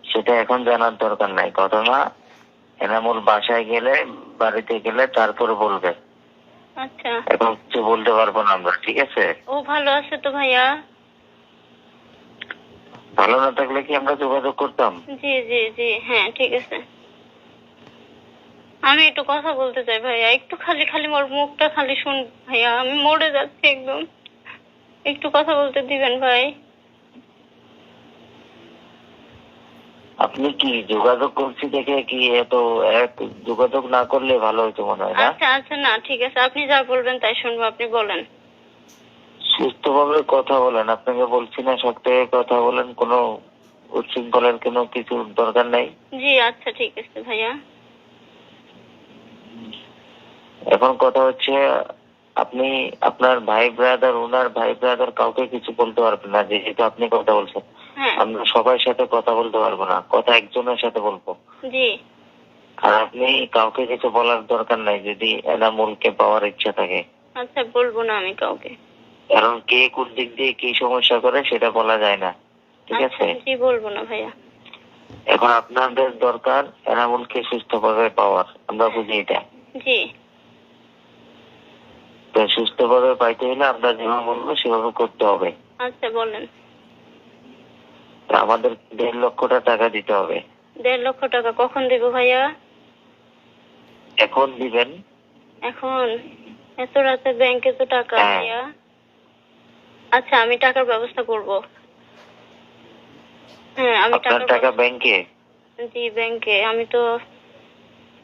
সেটা এখন জানার দরকার নাই। ঘটনা এনামুল বাসায় গেলে, বাড়িতে গেলে তারপরে বলবে। আচ্ছা, এখন কিছু বলতে পারবো না আমরা, ঠিক আছে? ও ভালো আছে তো ভাইয়া? ভালো না থাকলে কি আমরা যোগাযোগ করতাম? জি জি জি, হ্যাঁ ঠিক আছে। আমি একটু কথা বলতে চাই ভাইয়া, একটু খালি খালি মোর মুখটা খালি শুন ভাইয়া, আমি মরে যাচ্ছি একদম, একটু কথা বলতে দিবেন ভাই? আপনি কি যোগাযোগ করছি দেখে কি এত যোগাযোগ না করলে ভালো হতো মনে হয় না? আচ্ছা আচ্ছা, না ঠিক আছে, আপনি যা বলবেন তাই শুনবো, আপনি বলেন। সুস্থভাবে কথা বলেন, আপনাকে বলছি না শক্ত হয়ে কথা বলেন, কোনো উচ্ছৃঙ্খলার কোনো কিছু দরকার নাই। জি আচ্ছা ঠিক আছে ভাইয়া। এখন কথা হচ্ছে, আপনি আপনার ভাই ব্রাদার, ওনার ভাই ব্রাদার কাউকে কিছু বলতে পারবেন না, যেহেতু আপনি কথা বলছেন। হ্যাঁ। আমরা সবার সাথে কথা বলতে পারবো না, কথা একজনের সাথে বলবো। জি। আর আপনি কাউকে কিছু বলার দরকার নাই যদি এনামুলকে পাওয়ার ইচ্ছা থাকে। আচ্ছা, বলবো না আমি কাউকে। কারণ কে কোন দিক দিয়ে কি সমস্যা করে সেটা বলা যায় না, ঠিক আচ্ছা, আছে? জি বলবো না ভাইয়া। এখন আপনাদের দরকার এনামুলকে সুস্থভাবে পাওয়ার, আমরা বুঝি এটা। জি। তো সুস্থভাবে পাইতে হলে আমরা যেভাবে বলবো সেভাবে করতে হবে। আচ্ছা বলেন। তো আমাদের 1.5 লক্ষ টাকা দিতে হবে। 1.5 লক্ষ টাকা কখন দেবো ভাইয়া? এখন দিবেন? এখন? এত রাতে ব্যাংকে তো টাকা হ্যাঁ। ভাইয়া। আচ্ছা, আমি টাকার ব্যবস্থা করব। হ্যাঁ, আমি আপনার টাকা ব্যাংকে? জি ব্যাংকে। আমি তো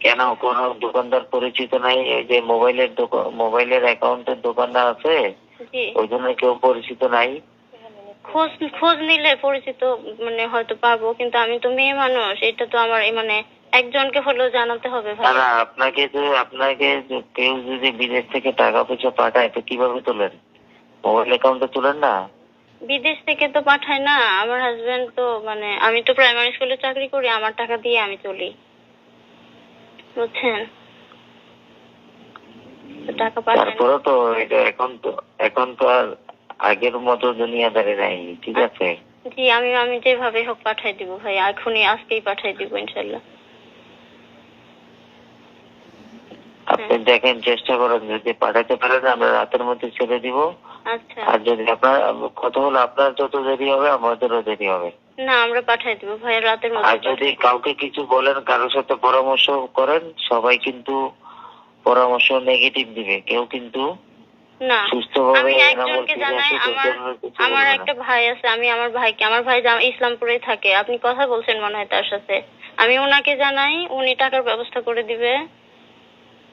কেন, কোন দোকানদার পরিচিত নাই? এই যে মোবাইলের অ্যাকাউন্টের দোকানদার আছে, জি ওই জন্য কেউ পরিচিত নাই? খোঁজ নিলে পরিচিত মানে হয়তো পাবো, কিন্তু আমি তো মেয়ে মানুষ, এটা তো আমার মানে একজনকে হলেও জানাতে হবে ভাই। না, আপনাকে কেউ যদি বিদেশ থেকে টাকা পয়সা পাঠায় তো কিভাবে তোলেন? মোবাইল অ্যাকাউন্টে তোলেন না? বিদেশ থেকে তো পাঠায় না, আমার হাজবেন্ড তো মানে আমি তো প্রাইমারি স্কুলে চাকরি করি, আমার টাকা দিয়ে আমি চলি, বুঝছেন? তো টাকা পাঠায় না। তারপরে তো এটা এখন তো আর আগের মতো দুনিয়াদারি নাই, ঠিক আছে? জি, আমি যেভাবে হোক পাঠাই দিব ভাই, এখনই আজকেই পাঠাই দিব ইনশাল্লাহ। আপনি দেখেন, চেষ্টা করেন, যদি পাঠাতে পারেন আমরা রাতের মধ্যে ছেড়ে দিব। আচ্ছা, আর যদি কথা হলো আপনার যত দেরি হবে আমাদেরও দেরি হবে। না আমরা পাঠাই দিব ভাই রাতের আর মধ্যে। যদি কাউকে কিছু বলেন, কারোর সাথে পরামর্শ করেন, সবাই কিন্তু পরামর্শ নেগেটিভ দিবে, কেউ কিন্তু না, সুস্থভাবে আমি এনামুল একজনকে ফিরে জানাই, আসে কিছু আমার বলবে না। একটা ভাই আছে, আমি আমার ভাইকে, আমার ভাই ইসলামপুরেই থাকে, আপনি কথা বলছেন মনে হয় তার সাথে, আমি ওনাকে জানাই, উনি টাকার ব্যবস্থা করে দিবে,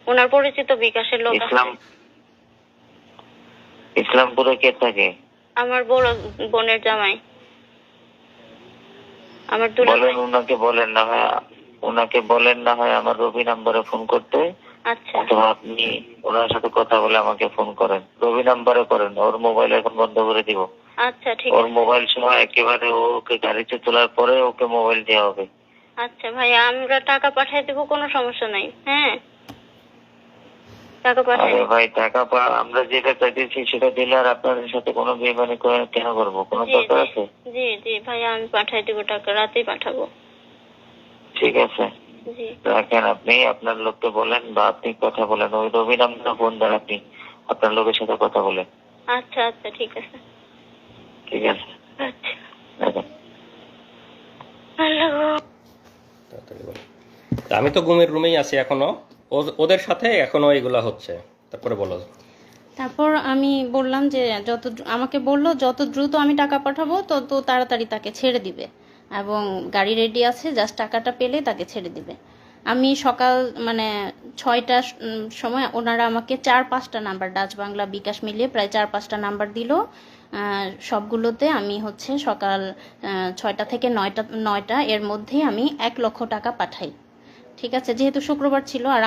ওনার পরিচিত বিকাশের লোক আছে। ইসলামপুরে কে থাকে? আমার বড় বোনের জামাই, আমার দুলা ভাই। ওনাকে বলেন না হয় আমার রবি নাম্বারে ফোন করতে, আচ্ছা অথবা আপনি ওনার সাথে কথা বলে আমাকে ফোন করেন। রবি নাম্বারে করেন, ওর মোবাইল এখন বন্ধ করে দিব। আচ্ছা, ঠিক ওর আছে। মোবাইল সময় একেবারে ওকে গাড়িতে তোলার পরে ওকে মোবাইল দেওয়া হবে। আচ্ছা ভাইয়া, আমরা টাকা পাঠিয়ে দেবো, কোনো সমস্যা নাই। হ্যাঁ, টাকা পাঠিয়ে আরে ভাই, আমরা যেটা চাইতেছি সেটা দিলে আর আপনাদের সাথে কোনো বেইমানি কেন করবো? কোনো জি দরকার জি আছে? জি জি ভাইয়া, আমি পাঠিয়ে দেবো টাকা, রাতেই পাঠাবো। ঠিক আছে, জি রাখেন। আপনি আপনার লোককে বলেন বা আপনি কথা বলেন, ওই রবি নাম্বার ফোন দেন, আপনি আপনার লোকের সাথে কথা বলেন। আচ্ছা আচ্ছা, ঠিক আছে। ঠিক আছে, আচ্ছা, রাখেন। আল্লাহ গো। তাড়াতাড়ি বলো। তা আমি তো ঘুমের রুমেই আছি এখনো, ওদের সাথে এখনো এগুলা হচ্ছে। তারপরে বলো। তারপর আমি বললাম যে আমাকে বললো যত দ্রুত আমি টাকা পাঠাবো তত তাড়াতাড়ি তাকে ছেড়ে দিবে, এবং গাড়ি রেডি আছে, জাস্ট টাকাটা পেলে তাকে ছেড়ে দিবে। আমি সকাল মানে 6টার সময় ওনারা আমাকে 4-5টা নাম্বার, ডাচ বাংলা বিকাশ মিলিয়ে প্রায় 4-5টা নাম্বার দিল। সবগুলোতে আমি হচ্ছে সকাল 6টা থেকে 9টা এর মধ্যেই আমি 1 লক্ষ টাকা পাঠাই। ঠিক আছে, যেহেতু শুক্রবার ছিল আর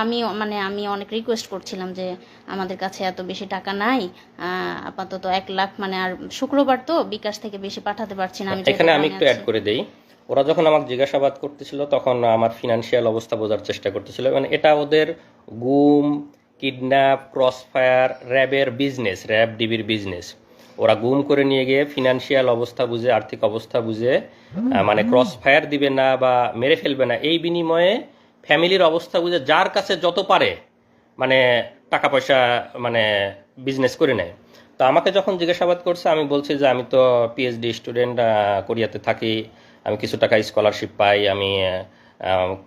আমি অনেক রিকোয়েস্ট করছিলাম যে আমাদের কাছে এত বেশি টাকা নাই, আপাতত 1 লাখ, মানে আর শুক্রবার তো বিকাশ থেকে বেশি পাঠাতে পারছি না। এখানে আমি একটু অ্যাড করে দেই। ওরা যখন আমাকে জিজ্ঞাসাবাদ করতেছিল তখন আমার ফিনান্সিয়াল অবস্থা বোঝার চেষ্টা করতেছিল, মানে এটা ওদের গুম, কিডন্যাপ, ক্রসফায়ার, র্যাবের বিজনেস, র্যাব ডিবির বিজনেস। ওরা গুম করে নিয়ে গিয়ে ফিনান্সিয়াল অবস্থা বুঝে, আর্থিক অবস্থা বুঝে, মানে ক্রসফায়ার দিবে না বা মেরে ফেলবে না, এই বিনিময়ে ফ্যামিলির অবস্থা বুঝে যার কাছে যত পারে মানে টাকা পয়সা মানে বিজনেস করে নেয়। তো আমাকে যখন জিজ্ঞাসাবাদ করছে আমি বলছি যে আমি তো পিএইচডি স্টুডেন্ট, কোরিয়াতে থাকি, আমি কিছু টাকা স্কলারশিপ পাই, আমি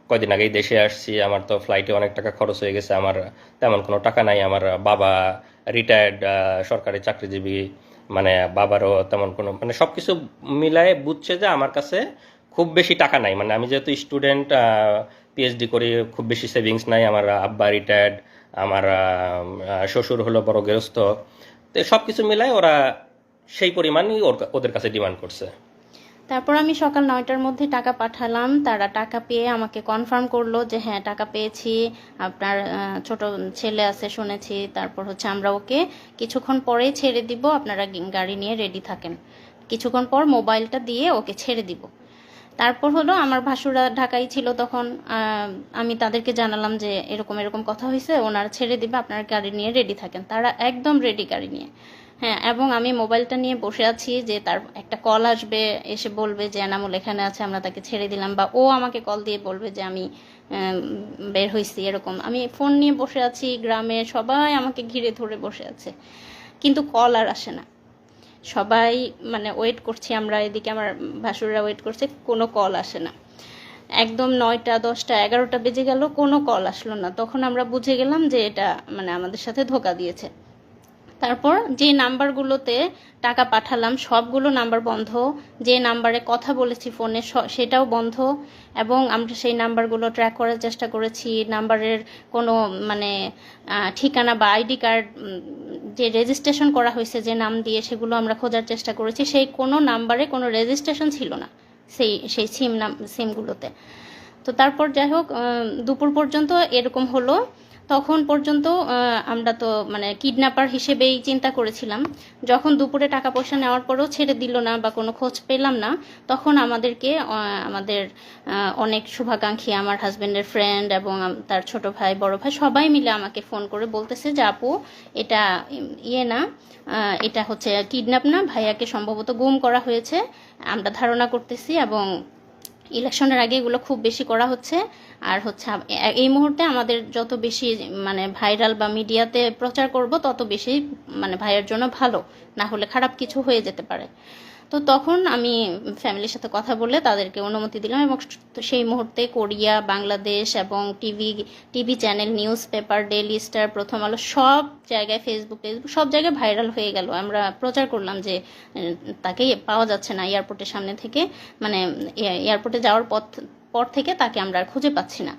কয়দিন আগেই দেশে আসছি, আমার তো ফ্লাইটে অনেক টাকা খরচ হয়ে গেছে, আমার তেমন কোনো টাকা নাই, আমার বাবা রিটায়ার্ড সরকারি চাকরিজীবী, মানে বাবারও তেমন কোনো, মানে সব কিছু মিলায়ে বুঝছে যে আমার কাছে খুব বেশি টাকা নাই, মানে আমি যেহেতু স্টুডেন্ট পিএইচডি করি, খুব বেশি সেভিংস নাই, আমার আব্বা রিটায়ার্ড, আমার শ্বশুর হলো বড় গৃহস্থ, তো সব কিছু মিলায় ওরা সেই পরিমাণই ওদের কাছে ডিমান্ড করছে। তারপর আমি সকাল 9টার মধ্যে টাকা পাঠালাম, তারা টাকা পেয়ে আমাকে কনফার্ম করলো যে হ্যাঁ টাকা পেয়েছি, আপনার ছোট ছেলে আছে শুনেছি, তারপর হচ্ছে আমরা ওকে কিছুক্ষণ পরেই ছেড়ে দিব, আপনারা গাড়ি নিয়ে রেডি থাকেন, কিছুক্ষণ পর মোবাইলটা দিয়ে ওকে ছেড়ে দিব। তারপর হলো আমার ভাসুরা ঢাকায় ছিল তখন, আমি তাদেরকে জানালাম যে এরকম এরকম কথা হয়েছে, ওনারা ছেড়ে দিবে, আপনারা গাড়ি নিয়ে রেডি থাকেন। তারা একদম রেডি গাড়ি নিয়ে। হ্যাঁ, এবং আমি মোবাইলটা নিয়ে বসে আছি যে তার একটা কল আসবে, এসে বলবে যে এনামুল এখানে আছে, আমরা তাকে ছেড়ে দিলাম, বা ও আমাকে কল দিয়ে বলবে যে আমি বের হয়েছি, এরকম। আমি ফোন নিয়ে বসে আছি, গ্রামে সবাই আমাকে ঘিরে ধরে বসে আছে, কিন্তু কল আর আসে না। সবাই মানে ওয়েট করছি আমরা, এদিকে আমার ভাসুররা ওয়েট করছে, কোনো কল আসে না। একদম 9টা, 10টা, 11টা বেজে গেল, কোনো কল আসলো না। তখন আমরা বুঝে গেলাম যে এটা মানে আমাদের সাথে ধোঁকা দিয়েছে। তারপর যে নাম্বারগুলোতে টাকা পাঠালাম সবগুলো নাম্বার বন্ধ, যে নাম্বারে কথা বলেছি ফোনে সেটাও বন্ধ, এবং আমরা সেই নাম্বারগুলো ট্র্যাক করার চেষ্টা করেছি। নাম্বারের কোনো মানে ঠিকানা বা আইডি কার্ড যে রেজিস্ট্রেশন করা হয়েছে যে নাম দিয়ে, সেগুলো আমরা খোঁজার চেষ্টা করেছি, সেই কোনো নাম্বারে কোনো রেজিস্ট্রেশন ছিল না সেই সিমগুলোতে। তো তারপর যাই হোক দুপুর পর্যন্ত এরকম হলো। তখন পর্যন্ত আমরা তো মানে কিডন্যাপার হিসেবেই চিন্তা করেছিলাম। যখন দুপুরে টাকা পয়সা নেওয়ার পরেও ছেড়ে দিল না বা কোনো খোঁজ পেলাম না, তখন আমাদেরকে আমাদের অনেক শুভাকাঙ্ক্ষী, আমার হাজব্যান্ডের ফ্রেন্ড এবং তার ছোট ভাই বড় ভাই সবাই মিলে আমাকে ফোন করে বলতেছে যে আপু এটা ইয়ে না, এটা হচ্ছে কিডন্যাপ না, ভাইয়াকে সম্ভবত গুম করা হয়েছে আমরা ধারণা করতেছি, এবং ইলেকশনের আগে এগুলো খুব বেশি করা হচ্ছে। আর হচ্ছে এই মুহূর্তে আমাদের যত বেশি মানে ভাইরাল বা মিডিয়াতে প্রচার করব তত বেশি মানে ভাইয়ের জন্য ভালো, না হলে খারাপ কিছু হয়ে যেতে পারে। তো তখন আমি ফ্যামিলির সাথে কথা বলে তাদেরকে অনুমতি দিলাম, এবং সেই মুহূর্তে কোরিয়া, বাংলাদেশ এবং TV channel, news paper, daily star, প্রথম আলো সব জায়গায়, ফেসবুক সব জায়গায় ভাইরাল হয়ে গেল। আমরা প্রচার করলাম যে তাকে পাওয়া যাচ্ছে না এয়ারপোর্টের সামনে থেকে, মানে এয়ারপোর্টে যাওয়ার পর থেকে তাকে আমরা আর খুঁজে পাচ্ছি না,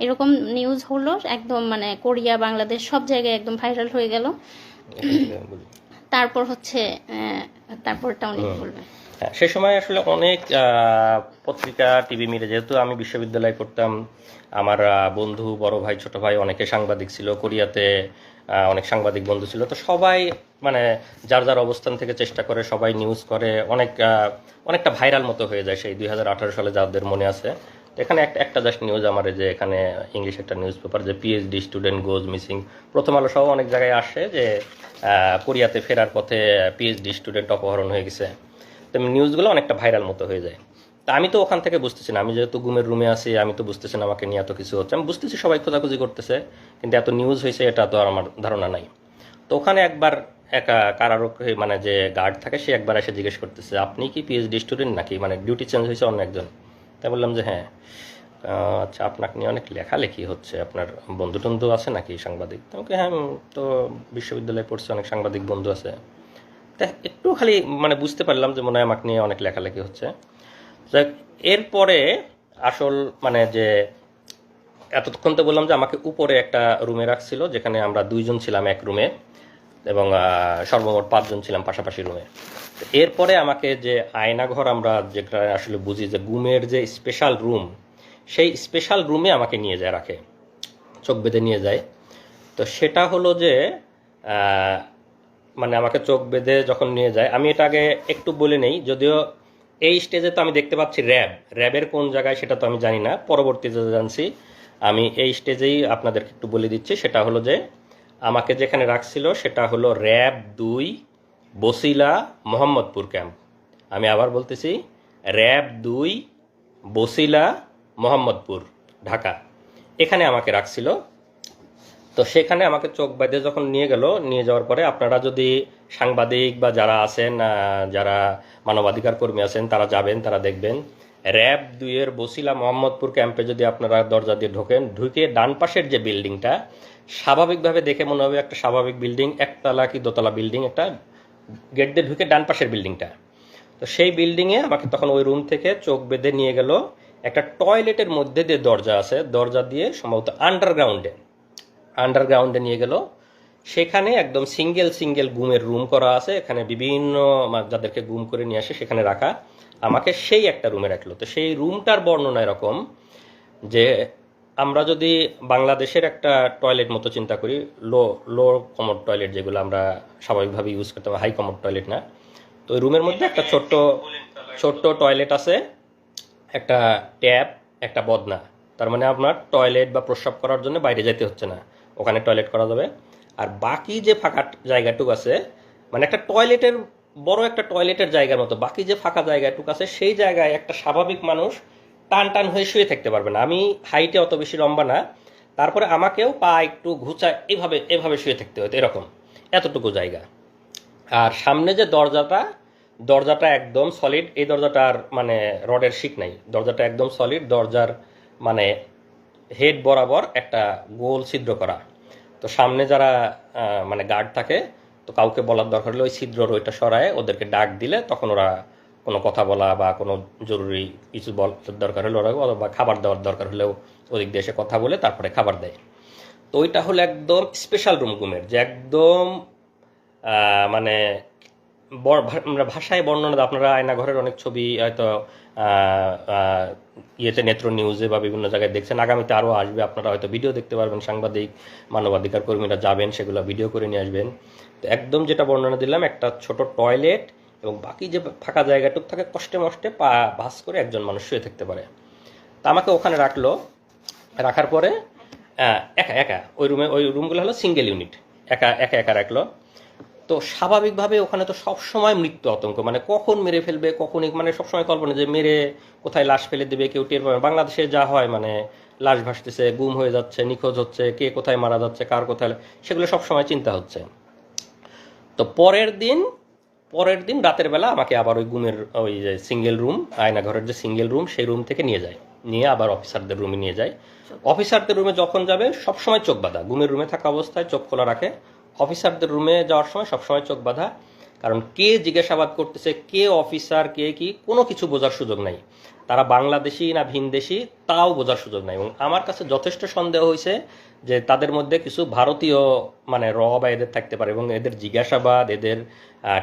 এরকম নিউজ হলো একদম, মানে কোরিয়া, বাংলাদেশ সব জায়গায় একদম ভাইরাল হয়ে গেল। তারপর হচ্ছে তারপরটা উনি বলবেন। হ্যাঁ, সে সময় আসলে অনেক পত্রিকা, টিভি মিডিয়া, যেহেতু আমি বিশ্ববিদ্যালয়ে পড়তাম, আমার বন্ধু, বড় ভাই, ছোট ভাই অনেকে সাংবাদিক ছিল, কোরিয়াতে অনেক সাংবাদিক বন্ধু ছিল। তো সবাই মানে যার যার অবস্থান থেকে চেষ্টা করে, সবাই নিউজ করে, অনেকটা ভাইরাল মতো হয়ে যায় সেই 2018 সালে, যাদের মনে আছে। তো এখানে একটা জাস্ট নিউজ আমার, যে এখানে ইংলিশ একটা নিউজ পেপার, যে পিএইচডি স্টুডেন্ট গোজ মিসিং, প্রথম আলো সহ অনেক জায়গায় আসে যে কোরিয়াতে ফেরার পথে পিএইচডি স্টুডেন্ট অপহরণ হয়ে গেছে। তো নিউজগুলো অনেকটা ভাইরাল মতো হয়ে যায়। তা আমি তো ওখান থেকে বুঝতেছি না, আমি যেহেতু গুমের রুমে আছি, আমি তো বুঝতেছি না আমাকে নিয়ে এত কিছু হচ্ছে। আমি বুঝতেছি সবাই খোঁজাখুঁজি করতেছে, কিন্তু এত নিউজ হয়েছে এটা তো আর আমার ধারণা নাই। তো ওখানে একবার একা কারারক্ষী, মানে যে গার্ড থাকে, সে একবার এসে জিজ্ঞেস করতেছে আপনি কি পিএইচডি স্টুডেন্ট নাকি, মানে ডিউটি চেঞ্জ হয়েছে অন্য একজন। তাই বললাম যে হ্যাঁ। আচ্ছা, আপনাকে নিয়ে অনেক লেখালেখি হচ্ছে, আপনার বন্ধু টন্ধু আছে নাকি সাংবাদিক? তোমাকে হ্যাঁ, তো বিশ্ববিদ্যালয়ে পড়ছে, অনেক সাংবাদিক বন্ধু আছে। তা একটু খালি মানে বুঝতে পারলাম যে মনে হয় আমাকে নিয়ে অনেক লেখালেখি হচ্ছে। এরপরে আসল মানে যে এতক্ষণ তো বললাম যে আমাকে উপরে একটা রুমে রাখছিল, যেখানে আমরা 2 জন ছিলাম এক রুমে, এবং সর্বমোট 5 জন ছিলাম পাশাপাশি রুমে। এরপরে আমাকে যে আয়নাঘর আমরা যেটা আসলে বুঝি যে গুমের যে স্পেশাল রুম, সেই স্পেশাল রুমে আমাকে নিয়ে যায়, রাখে, চোখ বেঁধে নিয়ে যায়। তো সেটা হলো যে মানে আমাকে চোখ বেঁধে যখন নিয়ে যায়, আমি এটা আগে একটু বলে নেই, যদিও এই স্টেজে তো আমি দেখতে পাচ্ছি র্যাবের কোন জায়গায় সেটা তো আমি জানি না, পরবর্তীতে জানছি। আমি এই স্টেজেই আপনাদেরকে একটু বলে দিচ্ছি। সেটা হলো যে আমাকে যেখানে রাখছিল সেটা হলো র্যাব 2 বসিলা মোহাম্মদপুর ক্যাম্প। আমি আবার বলতেছি, র্যাব 2 বসিলা মোহাম্মদপুর, ঢাকা, এখানে আমাকে রাখছিল। তো সেখানে আমাকে চোখ বাঁধে যখন নিয়ে যাওয়ার পরে, আপনারা যদি সাংবাদিক বা যারা আছেন, যারা মানবাধিকার কর্মী আছেন, তারা যাবেন, তারা দেখবেন র্যাব 2 এর বসিলা মোহাম্মদপুর ক্যাম্পে যদি আপনারা দরজা দিয়ে ঢুকে ডান পাশের যে বিল্ডিংটা, স্বাভাবিকভাবে দেখে মনে হবে একটা স্বাভাবিক বিল্ডিং, একতলা কি দোতলা বিল্ডিং, একটা গেট দিয়ে ঢুকে ডান পাশের বিল্ডিংটা। তো সেই বিল্ডিংয়ে আমাকে তখন ওই রুম থেকে চোখ বেঁধে নিয়ে গেল একটা টয়লেটের মধ্যে দিয়ে, দরজা আছে, দরজা দিয়ে সম্ভবত আন্ডারগ্রাউন্ডে নিয়ে গেল। সেখানে একদম সিঙ্গেল গুমের রুম করা আছে, এখানে বিভিন্ন যাদেরকে গুম করে নিয়ে আসে সেখানে রাখা, আমাকে সেই একটা রুমে রাখলো। তো সেই রুমটার বর্ণনা এরকম যে, আমরা যদি বাংলাদেশের একটা টয়লেট মতো চিন্তা করি, লো কমোড টয়লেট যেগুলো আমরা স্বাভাবিকভাবে ইউজ করতে পারি, হাই কমোড টয়লেট না। তো ওই রুমের মধ্যে একটা ছোট্ট টয়লেট আছে, একটা ট্যাপ, একটা বদনা। তার মানে আপনার টয়লেট বা প্রস্রাব করার জন্য বাইরে যেতে হচ্ছে না, ওখানে টয়লেট করা যাবে। আর বাকি যে ফাঁকা জায়গাটুকু আছে, মানে একটা টয়লেটের বড় একটা টয়লেটের জায়গার মতো বাকি যে ফাঁকা জায়গাটুকু আছে, সেই জায়গায় একটা স্বাভাবিক মানুষ টান হয়ে শুয়ে থাকতে পারবে না। আমি হাইটে অত বেশি লম্বা না, তারপরে আমাকেও পা একটু ঘুচায় এভাবে শুয়ে থাকতে হতো, এরকম এতটুকু জায়গা। আর সামনে যে দরজাটা একদম সলিড, এই দরজাটার মানে রডের শিক নাই, দরজাটা একদম সলিড, দরজার মানে হেড বরাবর একটা গোল ছিদ্র করা। তো সামনে যারা মানে গার্ড থাকে, তো কাউকে বলার দরকার হলে ওই ছিদ্রর ওইটা সরায় ওদেরকে ডাক দিলে তখন ওরা কোনো কথা বলা বা কোনো জরুরি কিছু দরকার হলে ওরা, বা খাবার দেওয়ার দরকার হলেও ওদিক দিয়ে এসে কথা বলে তারপরে খাবার দেয়। তো ওইটা হলো একদম স্পেশাল রুম গুমের, যে একদম মানে আমরা ভাষায় বর্ণনা দেওয়া, আপনারা আয়নাঘরের অনেক ছবি হয়তো আহ, আহ, ইয়েতে নেত্র নিউজে বা বিভিন্ন জায়গায় দেখছেন, আগামীতে আরও আসবে, আপনারা হয়তো ভিডিও দেখতে পারবেন, সাংবাদিক মানবাধিকার কর্মীরা যাবেন, সেগুলো ভিডিও করে নিয়ে আসবেন। তো একদম যেটা বর্ণনা দিলাম, একটা ছোট টয়লেট এবং বাকি যে ফাঁকা জায়গাটুক থাকে, কষ্টে মষ্টে পা ভাঁজ করে একজন মানুষ শুয়ে থাকতে পারে। তা আমাকে ওখানে রাখলো, রাখার পরে একা একা ওই রুমগুলো হলো সিঙ্গেল ইউনিট, একা একা একা রাখলো। তো স্বাভাবিকভাবে ওখানে তো সবসময় মৃত্যু আতঙ্ক, মানে কখন মেরে ফেলবে, কখনই মানে সবসময় কল্পনা যে মেরে কোথায় লাশ ফেলে দেবে, কেউ টের পাবে। বাংলাদেশে যা হয়, মানে লাশ ভাসতেছে, গুম হয়ে যাচ্ছে, নিখোঁজ হচ্ছে, কে কোথায় মারা যাচ্ছে, কার কোথায়, সেগুলো সবসময় চিন্তা হচ্ছে। তো পরের দিন রাতের বেলা আমাকে আবার ওই গুমের ওই যে সিঙ্গেল রুম, আয়নাঘরের যে সিঙ্গেল রুম, সেই রুম থেকে নিয়ে আবার অফিসারদের রুমে নিয়ে যায়। অফিসারদের রুমে যখন যাবে সবসময় চোখ বাঁধা, গুমের রুমে থাকা অবস্থায় চোখ খোলা রাখে। অফিসারদের রুমে যাওয়ার সময় সবসময় চোখ বাঁধা, কারণ কে জিজ্ঞাসাবাদ করতেছে, কে অফিসার, কে কি, কোনো কিছু বোঝার সুযোগ নাই। তারা বাংলাদেশি না ভিনদেশি তাও বোঝার সুযোগ নাই। এবং আমার কাছে যথেষ্ট সন্দেহ হয়েছে যে তাদের মধ্যে কিছু ভারতীয় মানে বা এদের থাকতে পারে, এবং এদের জিজ্ঞাসাবাদ, এদের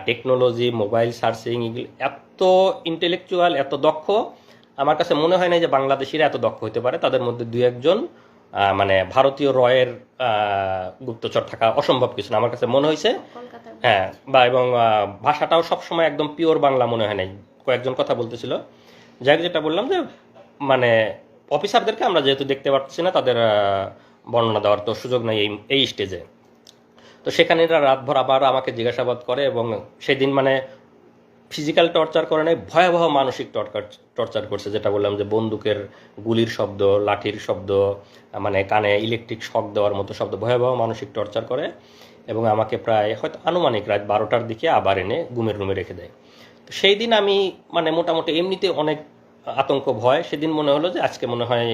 টেকনোলজি, মোবাইল সার্চিং, এগুলো এত ইন্টেলেকচুয়াল, এত দক্ষ, আমার কাছে মনে হয় না যে বাংলাদেশিরা এত দক্ষ হতে পারে। তাদের মধ্যে দুই একজন মানে ভারতীয় রয়ের গুপ্তচর থাকা অসম্ভব কিছু না, আমার কাছে মনে হয়েছে। কলকাতার হ্যাঁ, বা এবং ভাষাটাও সবসময় একদম পিওর বাংলা মনে হয় নাই, কয়েকজন কথা বলতেছিল। যাই হোক, যেটা বললাম যে মানে অফিসারদেরকে আমরা যেহেতু দেখতে পাচ্ছি না, তাদের বর্ণনা দেওয়ার তো সুযোগ নেই এই স্টেজে। তো সেখানে এরা রাতভর আবার আমাকে জিজ্ঞাসাবাদ করে, এবং সেদিন মানে ফিজিক্যাল টর্চার করে নাই, ভয়াবহ মানসিক টর্চার করছে। যেটা বললাম যে বন্দুকের গুলির শব্দ, লাঠির শব্দ, মানে কানে ইলেকট্রিক শক দেওয়ার মতো শব্দ, ভয়াবহ মানসিক টর্চার করে। এবং আমাকে প্রায় হয়তো আনুমানিক রাত 12টার দিকে আবার এনে গুমের রুমে রেখে দেয়। তো সেই দিন আমি মানে মোটামুটি এমনিতে অনেক আতঙ্ক ভয়, সেদিন মনে হলো যে আজকে মনে হয়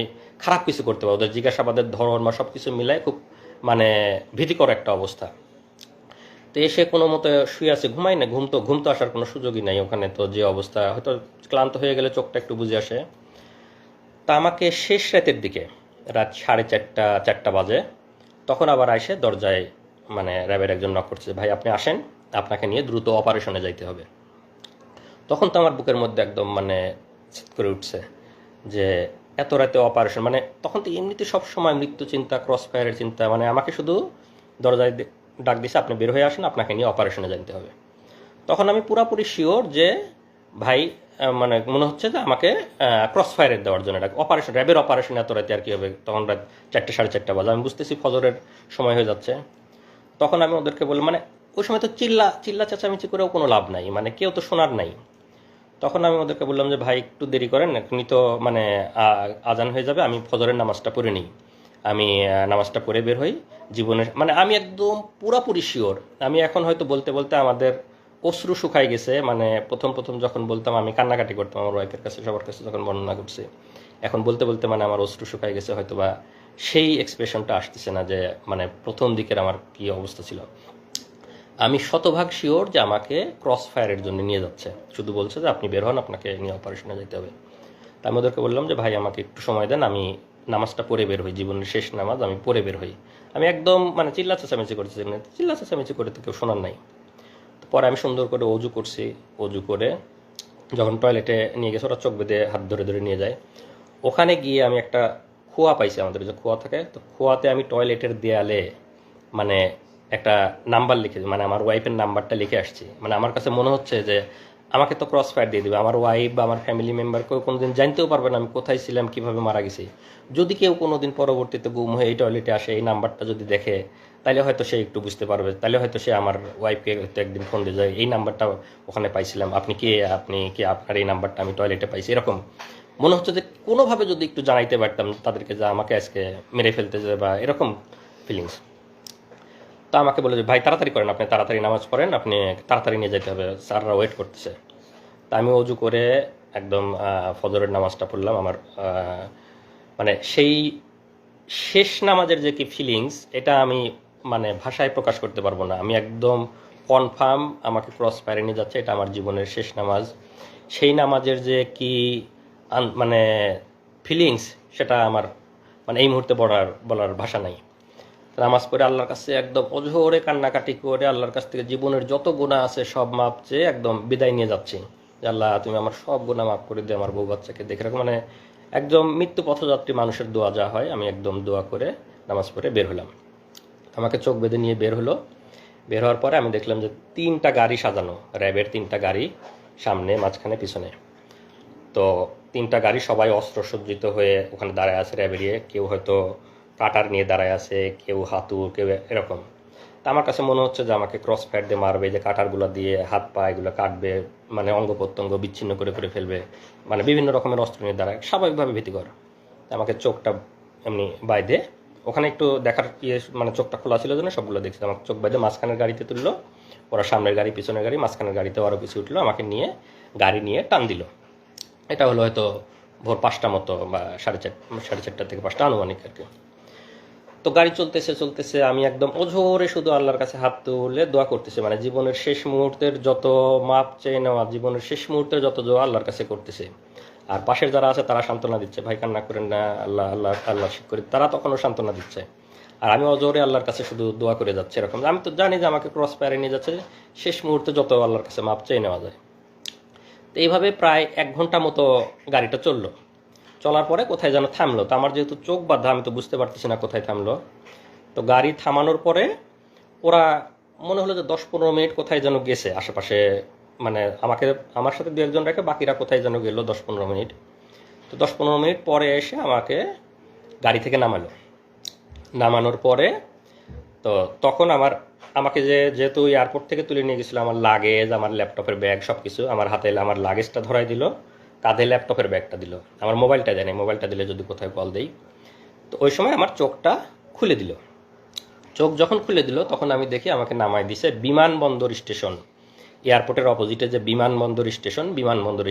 খারাপ কিছু করতে পারবো। ওদের জিজ্ঞাসাবাদের ধরন বা সব কিছু মিলায় খুব মানে ভীতিকর একটা অবস্থা। তো এসে কোনো মতো শুয়ে আছে, ঘুমাই না, ঘুম তো আসার কোনো সুযোগই নাই ওখানে। তো যে অবস্থা, হয়তো ক্লান্ত হয়ে গেলে চোখটা একটু বুঝে আসে। তা আমাকে শেষ রাতের দিকে, রাত 4:30 বাজে, তখন আবার এসে দরজায় মানে র্যাবের একজন নক করছে, ভাই আপনি আসেন, আপনাকে নিয়ে দ্রুত অপারেশনে যাইতে হবে। তখন তো আমার বুকের মধ্যে একদম মানে চিৎ করে উঠছে যে এত রাতে অপারেশন, মানে তখন তো এমনিতে সব সময় মৃত্যু চিন্তা, ক্রস ফায়ারের চিন্তা, মানে আমাকে শুধু দরজায় ডাক দিছে, আপনি বের হয়ে আসেন, আপনাকে নিয়ে অপারেশনে জানতে হবে। তখন আমি পুরাপুরি শিওর যে ভাই মানে মনে হচ্ছে যে আমাকে ক্রস ফায়ারের দেওয়ার জন্য ডাক, অপারেশন, র্যাবের অপারেশন এত রাতে আর কি হবে। তখন রাত 4টে 4:30 বাজে, আমি বুঝতেছি ফজরের সময় হয়ে যাচ্ছে। তখন আমি ওদেরকে বললাম, মানে ওই সময় তো চিল্লা চেঁচামেচি করেও কোনো লাভ নাই, মানে কেউ তো শোনার নাই। তখন আমি ওদেরকে বললাম যে ভাই একটু দেরি করেন, এখনই তো মানে আজান হয়ে যাবে, আমি ফজরের নামাজটা পড়ে নিই, আমি নামাজটা পড়ে বের হই। জীবনের মানে আমি একদম পুরাপুরি শিওর। আমি এখন হয়তো বলতে বলতে আমাদের অশ্রু শুকাই গেছে, মানে প্রথম যখন বলতাম আমি কান্নাকাটি করতাম আমার ওয়াইফের কাছে, সবার কাছে যখন বর্ণনা করছি, এখন বলতে বলতে মানে আমার অশ্রু শুকাই গেছে, হয়তো বা সেই এক্সপ্রেশনটা আসতেছে না যে মানে প্রথম দিকের আমার কি অবস্থা ছিল। আমি শতভাগ শিওর যে আমাকে ক্রস ফায়ারের জন্য নিয়ে যাচ্ছে, শুধু বলছে যে আপনি বের হন, আপনাকে নিয়ে অপারেশনে যেতে হবে। তা আমি ওদেরকে বললাম যে ভাই আমাকে একটু সময় দেন, আমি নামাজটা পড়ে বের হই, জীবনের শেষ নামাজ আমি পড়ে বের হই। আমি একদম মানে চিল্লা চেঁচামেচি করতেছি, চিল্লা চেঁচামেচি করে তো কেউ শোনার নাই। তো পরে আমি সুন্দর করে অজু করছি, অজু করে যখন টয়লেটে নিয়ে গেছে, ওরা চোখ বেঁধে হাত ধরে ধরে নিয়ে যায়। ওখানে গিয়ে আমি একটা খোয়া পাইছি, আমাদের যে খোয়া থাকে, তো খোয়াতে আমি টয়লেটের দেয়ালে মানে একটা নাম্বার লিখে, মানে আমার ওয়াইফের নাম্বারটা লিখে আসছি। মানে আমার কাছে মনে হচ্ছে যে আমাকে তো ক্রস ফায়ার দিয়ে দেবে, আমার ওয়াইফ বা আমার ফ্যামিলি মেম্বার কেউ কোনোদিন জানতেও পারবে না আমি কোথায় ছিলাম, কিভাবে মারা গেছি। যদি কেউ কোনোদিন পরবর্তীতে গুম হয়ে এই টয়লেটে আসে, এই নাম্বারটা যদি দেখে, তাহলে হয়তো সে একটু বুঝতে পারবে, তাহলে হয়তো সে আমার ওয়াইফকে হয়তো একদিন ফোন দিয়ে যায়, এই নাম্বারটা ওখানে পাইছিলাম, আপনি কি আপনার এই নাম্বারটা আমি টয়লেটে পাইছি। এরকম মনে হচ্ছে যে কোনোভাবে যদি একটু জানাইতে পারতাম তাদেরকে যে আমাকে আজকে মেরে ফেলতে যাবে, বা এরকম ফিলিংস। তা আমাকে বলে যে ভাই তাড়াতাড়ি করেন, আপনি তাড়াতাড়ি নামাজ পড়েন, আপনি তাড়াতাড়ি নিয়ে যেতে হবে, স্যাররা ওয়েট করতেছে। তা আমি অজু করে একদম ফজরের নামাজটা পড়লাম। আমার মানে সেই শেষ নামাজের যে কি ফিলিংস, এটা আমি মানে ভাষায় প্রকাশ করতে পারবো না। আমি একদম কনফার্ম আমাকে ক্রস ফায়ারে নিয়ে যাচ্ছে, এটা আমার জীবনের শেষ নামাজ। সেই নামাজের যে কি মানে ফিলিংস, সেটা আমার মানে এই মুহূর্তে বলার ভাষা নাই। নামাজ পড়ে আল্লাহর কাছে একদম অঝোরে কান্নাকাটি করে আল্লাহর কাছ থেকে জীবনের যত গুনাহ আছে সব মাপ চেয়ে একদম বিদায় নিয়ে যাচ্ছি, যে আল্লাহ তুমি আমার সব গুনাহ মাফ করে দিয়ে আমার বউ বাচ্চাকে দেখে রাখো। মানে একদম মৃত্যু পথযাত্রী মানুষের দোয়া যা হয়, আমি একদম দোয়া করে নামাজ পড়ে বের হলাম। আমাকে চোখ বেঁধে নিয়ে বের হলো। বের হওয়ার পরে আমি দেখলাম যে 3টা গাড়ি সাজানো, র্যাবের 3টা গাড়ি, সামনে মাঝখানে পিছনে। তো 3টা গাড়ি সবাই অস্ত্রসজ্জিত হয়ে ওখানে দাঁড়ায় আছে র্যাবেরিয়ে, কেউ হয়তো কাটার নিয়ে দাঁড়ায় আছে, কেউ হাতুড়, কেউ এরকম। তা আমার কাছে মনে হচ্ছে যে আমাকে ক্রস ফায়ার দিয়ে মারবে, যে কাটারগুলো দিয়ে হাত পা এগুলো কাটবে, মানে অঙ্গ প্রত্যঙ্গ বিচ্ছিন্ন করে করে ফেলবে, মানে বিভিন্ন রকমের অস্ত্র নিয়ে দাঁড়ায়, স্বাভাবিকভাবে ভীতিকর। আমাকে চোখটা এমনি বাইদে, ওখানে একটু দেখার মানে চোখটা খোলা ছিল জন্য সবগুলো দেখছি। আমাকে চোখ বাইদে মাঝখানের গাড়িতে তুললো, ওরা সামনের গাড়ি পিছনের গাড়ি, মাঝখানের গাড়িতে আরও কিছু উঠলো, আমাকে নিয়ে গাড়ি নিয়ে টান দিল। এটা হলো হয়তো ভোর 5টা মতো বা 4:30 থেকে 5টা আনুমানিক আর কি। তো গাড়ি চলতেছে চলতেছে, আমি একদম অঝোরে শুধু আল্লাহর কাছে হাত তুলে দোয়া করতেছি, মানে জীবনের শেষ মুহূর্তের যত মাপ চেয়ে নেওয়া, জীবনের শেষ মুহূর্তের যত দোয়া আল্লাহর কাছে করতেছে। আর পাশের যারা আছে তারা সান্ত্বনা দিচ্ছে, ভাই কান্না করেন না, আল্লাহ আল্লাহ আল্লাহ শিখ করি, তারা তখনও সান্ত্বনা দিচ্ছে। আর আমি অজোরে আল্লাহর কাছে শুধু দোয়া করে যাচ্ছে এরকম। আমি তো জানি যে আমাকে ক্রস ফায়ারে নিয়ে যাচ্ছে, শেষ মুহূর্তে যত আল্লাহর কাছে মাপ চেয়ে নেওয়া যায়। তো এইভাবে প্রায় 1 ঘন্টা মতো গাড়িটা চললো। চলার পরে কোথায় যেন থামলো। তো আমার যেহেতু চোখ বাঁধা, আমি তো বুঝতে পারতেছি না কোথায় থামলো। তো গাড়ি থামানোর পরে ওরা মনে হলো যে 10-15 মিনিট কোথায় যেন গেছে আশেপাশে, মানে আমার সাথে 2-1জন রেখে বাকিরা কোথায় যেন গেল 10-15 মিনিট। তো 10-15 মিনিট পরে এসে আমাকে গাড়ি থেকে নামানোর পরে তো তখন আমাকে যেহেতু এয়ারপোর্ট থেকে তুলে নিয়ে গেছিলো, আমার লাগেজ, আমার ল্যাপটপের ব্যাগ সব কিছু আমার হাতে, আমার লাগেজটা ধরাই দিল, কাঁধে ল্যাপটপের ব্যাগটা দিল, আমার মোবাইলটা দেয় নাই, মোবাইলটা দিলে যদি কোথায় কল দেই। তো ওই সময় আমার চোখটা খুলে দিল। চোখ যখন খুলে দিল তখন আমি দেখি আমাকে নামাই দিছে বিমানবন্দর স্টেশন, এয়ারপোর্টের অপোজিটে যে বিমানবন্দর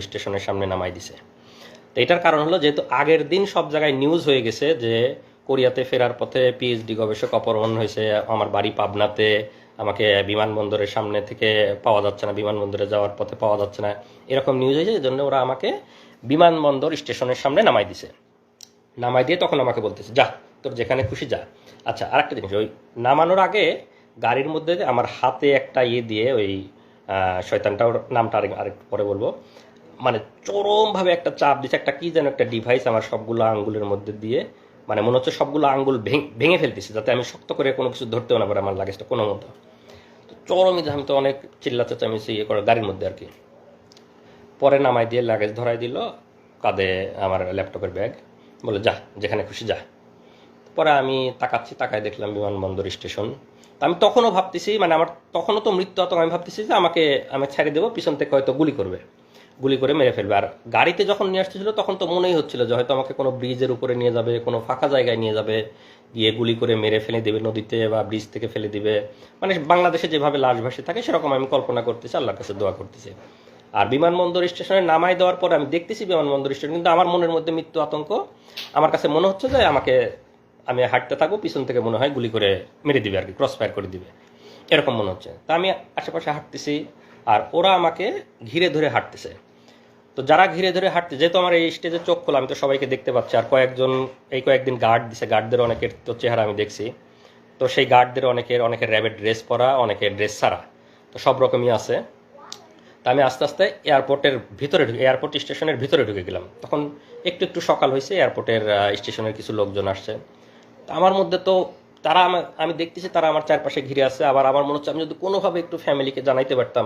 স্টেশনের সামনে নামাই দিছে। তো এটার কারণ হলো যেহেতু আগের দিন সব জায়গায় নিউজ হয়ে গেছে যে কোরিয়াতে ফেরার পথে পিএইচডি গবেষক অপহরণ হয়েছে, আমার বাড়ি পাবনাতে, আমাকে বিমানবন্দরের সামনে থেকে পাওয়া যাচ্ছে না, বিমানবন্দরে যাওয়ার পথে পাওয়া যাচ্ছে না, এরকম নিউজ হয়েছে। এই জন্য ওরা আমাকে বিমানবন্দর স্টেশনের সামনে নামাই দিছে। নামাই দিয়ে তখন আমাকে বলতেছে যা তোর যেখানে খুশি যা। আচ্ছা, আরেকটা জিনিস, ওই নামানোর আগে গাড়ির মধ্যে আমার হাতে একটা দিয়ে, ওই শয়তানটার নামটা আরেকটু পরে বলবো, মানে চরমভাবে একটা চাপ দিচ্ছে, একটা কি যেন একটা ডিভাইস আমার সবগুলো আঙ্গুলের মধ্যে দিয়ে, মানে মনে হচ্ছে সবগুলো আঙ্গুল ভেঙে ফেলতেছি যাতে আমি শক্ত করে কোনো কিছু ধরতেও না পারে আমার লাগেজটা কোনো মতো। তো চরমই, আমি তো অনেক চিল্লাতে আমি করে গাড়ির মধ্যে আর কি। পরে নামাই দিয়ে লাগেজ ধরাই দিল, কাঁধে আমার ল্যাপটপের ব্যাগ, বলে যা যেখানে খুশি যা। পরে আমি তাকায় দেখলাম বিমানবন্দর স্টেশন। আমি তখনও ভাবতেছি, মানে আমার তখনও তো মৃত্যু আতঙ্ক, আমি ভাবতেছি যে আমি ছেড়ে দেবো, পিছন থেকে হয়তো গুলি করে মেরে ফেলবে। আর গাড়িতে যখন নিয়ে আসতেছিল তখন তো মনেই হচ্ছিল যে হয়তো আমাকে কোনো ব্রিজের উপরে নিয়ে যাবে, কোনো ফাঁকা জায়গায় নিয়ে যাবে, গিয়ে গুলি করে মেরে ফেলে দেবে নদীতে বা ব্রিজ থেকে ফেলে দিবে, মানে বাংলাদেশে যেভাবে লাশ ভাসে থাকে সেরকম আমি কল্পনা করতেছি, আল্লাহর কাছে দোয়া করতেছি। আর বিমানবন্দর স্টেশনে নামাই দেওয়ার পরে আমি দেখতেছি বিমানবন্দর স্টেশন, কিন্তু আমার মনের মধ্যে মৃত্যু আতঙ্ক। আমার কাছে মনে হচ্ছে যে আমি হাঁটতে থাকবো, পিছন থেকে মনে হয় গুলি করে মেরে দিবে আর কি, ক্রস ফায়ার করে দিবে, এরকম মনে হচ্ছে। তা আমি আশেপাশে হাঁটতেছি আর ওরা আমাকে ঘিরে ধরে হাঁটতেছে। তো যারা ঘিরে ধরে হাঁটতে, যেহেতু আমার এই স্টেজে চোখ খোলা, আমি তো সবাইকে দেখতে পাচ্ছি। আর কয়েকদিন গার্ড দিছে, গার্ডদের অনেকের তো চেহারা আমি দেখছি। তো সেই গার্ডদের অনেকের র্যাবের ড্রেস পরা, অনেকের ড্রেস ছাড়া, তো সব রকমই আছে। তা আমি আস্তে আস্তে এয়ারপোর্ট স্টেশনের ভিতরে ঢুকে গেলাম। তখন একটু সকাল হয়েছে, এয়ারপোর্টের স্টেশনের কিছু লোকজন আসছে। আমার মধ্যে তো আমি দেখতেছি তারা আমার চারপাশে ঘিরে আছে। আবার আমার মনে হচ্ছে আমি যদি কোনোভাবে একটু ফ্যামিলিকে জানাইতে পারতাম।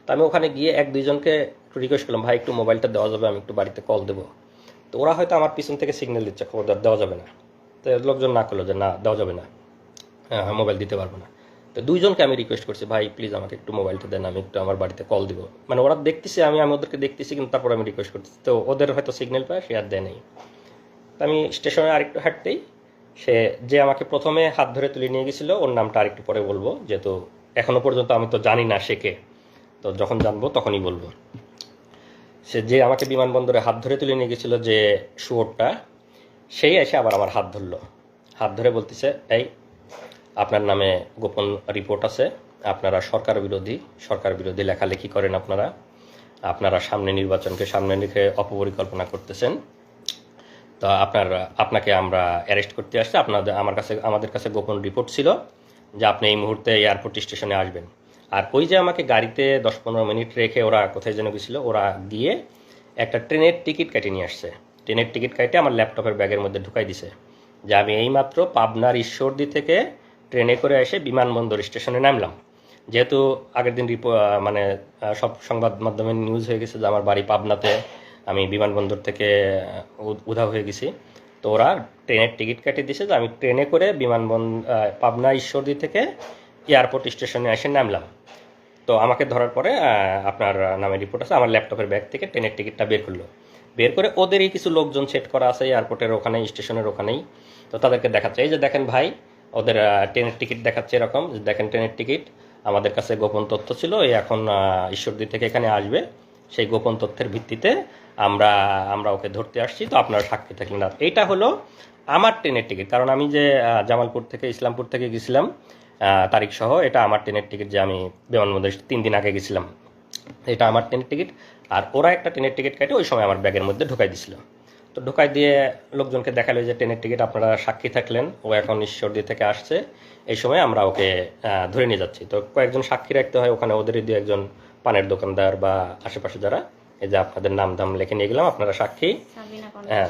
তো আমি ওখানে গিয়ে 1-2জনকে একটু রিকোয়েস্ট করলাম, ভাই একটু মোবাইলটা দেওয়া যাবে, আমি একটু বাড়িতে কল দেবো। তো ওরা হয়তো আমার পিছন থেকে সিগন্যাল দিচ্ছে, খবরদার দেওয়া যাবে না। তো লোকজন না করলো যে না দেওয়া যাবে না, হ্যাঁ মোবাইল দিতে পারবো না। তো 2জনকে আমি রিকোয়েস্ট করছি, ভাই প্লিজ আমাকে একটু মোবাইলটা দেন, আমি একটু আমার বাড়িতে কল দিব। মানে ওরা দেখতেছি, আমি ওদেরকে দেখতেছি, কিন্তু তারপর আমি রিকোয়েস্ট করতেছি। তো ওদের হয়তো সিগন্যাল পায়, সে আর দেয় নেই। তো আমি স্টেশনে আরেকটু হাঁটতেই যে আমাকে প্রথমে হাত ধরে তুলে নিয়ে গেছিল, ওর নামটা আরেকটু পরে বলবো, যেহেতু এখনো পর্যন্ত আমি তো জানি না সে কে, তো যখন জানবো তখনই বলবো। সে যে আমাকে বিমানবন্দরে হাত ধরে তুলে নিয়ে গেছিল, যে শুয়োরটা, সেই এসে আবার আমার হাত ধরলো। হাত ধরে বলতেছে, এই আপনার নামে গোপন রিপোর্ট আছে, আপনারা সরকার বিরোধী লেখালেখি করেন, আপনারা সামনে নির্বাচনকে সামনে রেখে অপপরিকল্পনা করতেছেন। তো তো আপনাকে আমরা অ্যারেস্ট করতে আসছি, আমাদের কাছে গোপন রিপোর্ট ছিল যে আপনি এই মুহূর্তে এয়ারপোর্ট স্টেশনে আসবেন। আর ওই যে আমাকে গাড়িতে 10-15 মিনিট রেখে ওরা কোথায় যেন গেছিলো, ওরা গিয়ে একটা ট্রেনের টিকিট কেটে নিয়ে আসছে। ট্রেনের টিকিট কেটে আমার ল্যাপটপের ব্যাগের মধ্যে ঢুকাই দিছে যে আমি এইমাত্র পাবনার ঈশ্বরদী থেকে ট্রেনে করে এসে বিমানবন্দর স্টেশনে নামলাম। যেহেতু আগের দিন মানে সব সংবাদ মাধ্যমে নিউজ হয়ে গেছে যে আমার বাড়ি পাবনাতে, আমি বিমানবন্দর থেকে উধাও হয়ে গেছি। তো ওরা ট্রেনের টিকিট কেটে দিয়েছে যে আমি ট্রেনে করে পাবনা ঈশ্বরদী থেকে এয়ারপোর্ট স্টেশনে এসে নামলাম। তো আমাকে ধরার পরে আপনার নামে রিপোর্ট আছে, আমার ল্যাপটপের ব্যাগ থেকে ট্রেনের টিকিটটা বের করলো। বের করে ওদেরই কিছু লোকজন সেট করা আছে এয়ারপোর্টের ওখানে, স্টেশনের ওখানেই। তো তাদেরকে দেখাচ্ছে, এই যে দেখেন ভাই, ওদের ট্রেনের টিকিট দেখাচ্ছে এরকম, যে দেখেন ট্রেনের টিকিট, আমাদের কাছে গোপন তথ্য ছিল, এই এখন ঈশ্বরদী থেকে এখানে আসবে, সেই গোপন তথ্যের ভিত্তিতে আমরা ওকে ধরতে আসছি, তো আপনারা সাক্ষী থাকলেন না। এইটা হলো আমার ট্রেনের টিকিট, কারণ আমি যে জামালপুর থেকে ইসলামপুর থেকে গেছিলাম তারিখ সহ, এটা আমার ট্রেনের টিকিট, যে আমি বিমানবন্দরে 3 দিন আগে গেছিলাম, এটা আমার ট্রেনের টিকিট। আর ওরা একটা ট্রেনের টিকিট কেটে ওই সময় আমার ব্যাগের মধ্যে ঢোকাই দিছিল। তো ঢোকাই দিয়ে লোকজনকে দেখালো যে ট্রেনের টিকিট আপনারা সাক্ষী থাকলেন, ও এখন ঈশ্বরদী থেকে আসছে, এই সময় আমরা ওকে ধরে নিয়ে যাচ্ছি। তো কয়েকজন সাক্ষী রাখতে হয় ওখানে, ওদেরই 2-1 পানের দোকানদার বা আশেপাশে যারা, এই যে আপনাদের নাম দাম লিখে নিয়ে গেলাম, আপনারা সাক্ষী। হ্যাঁ,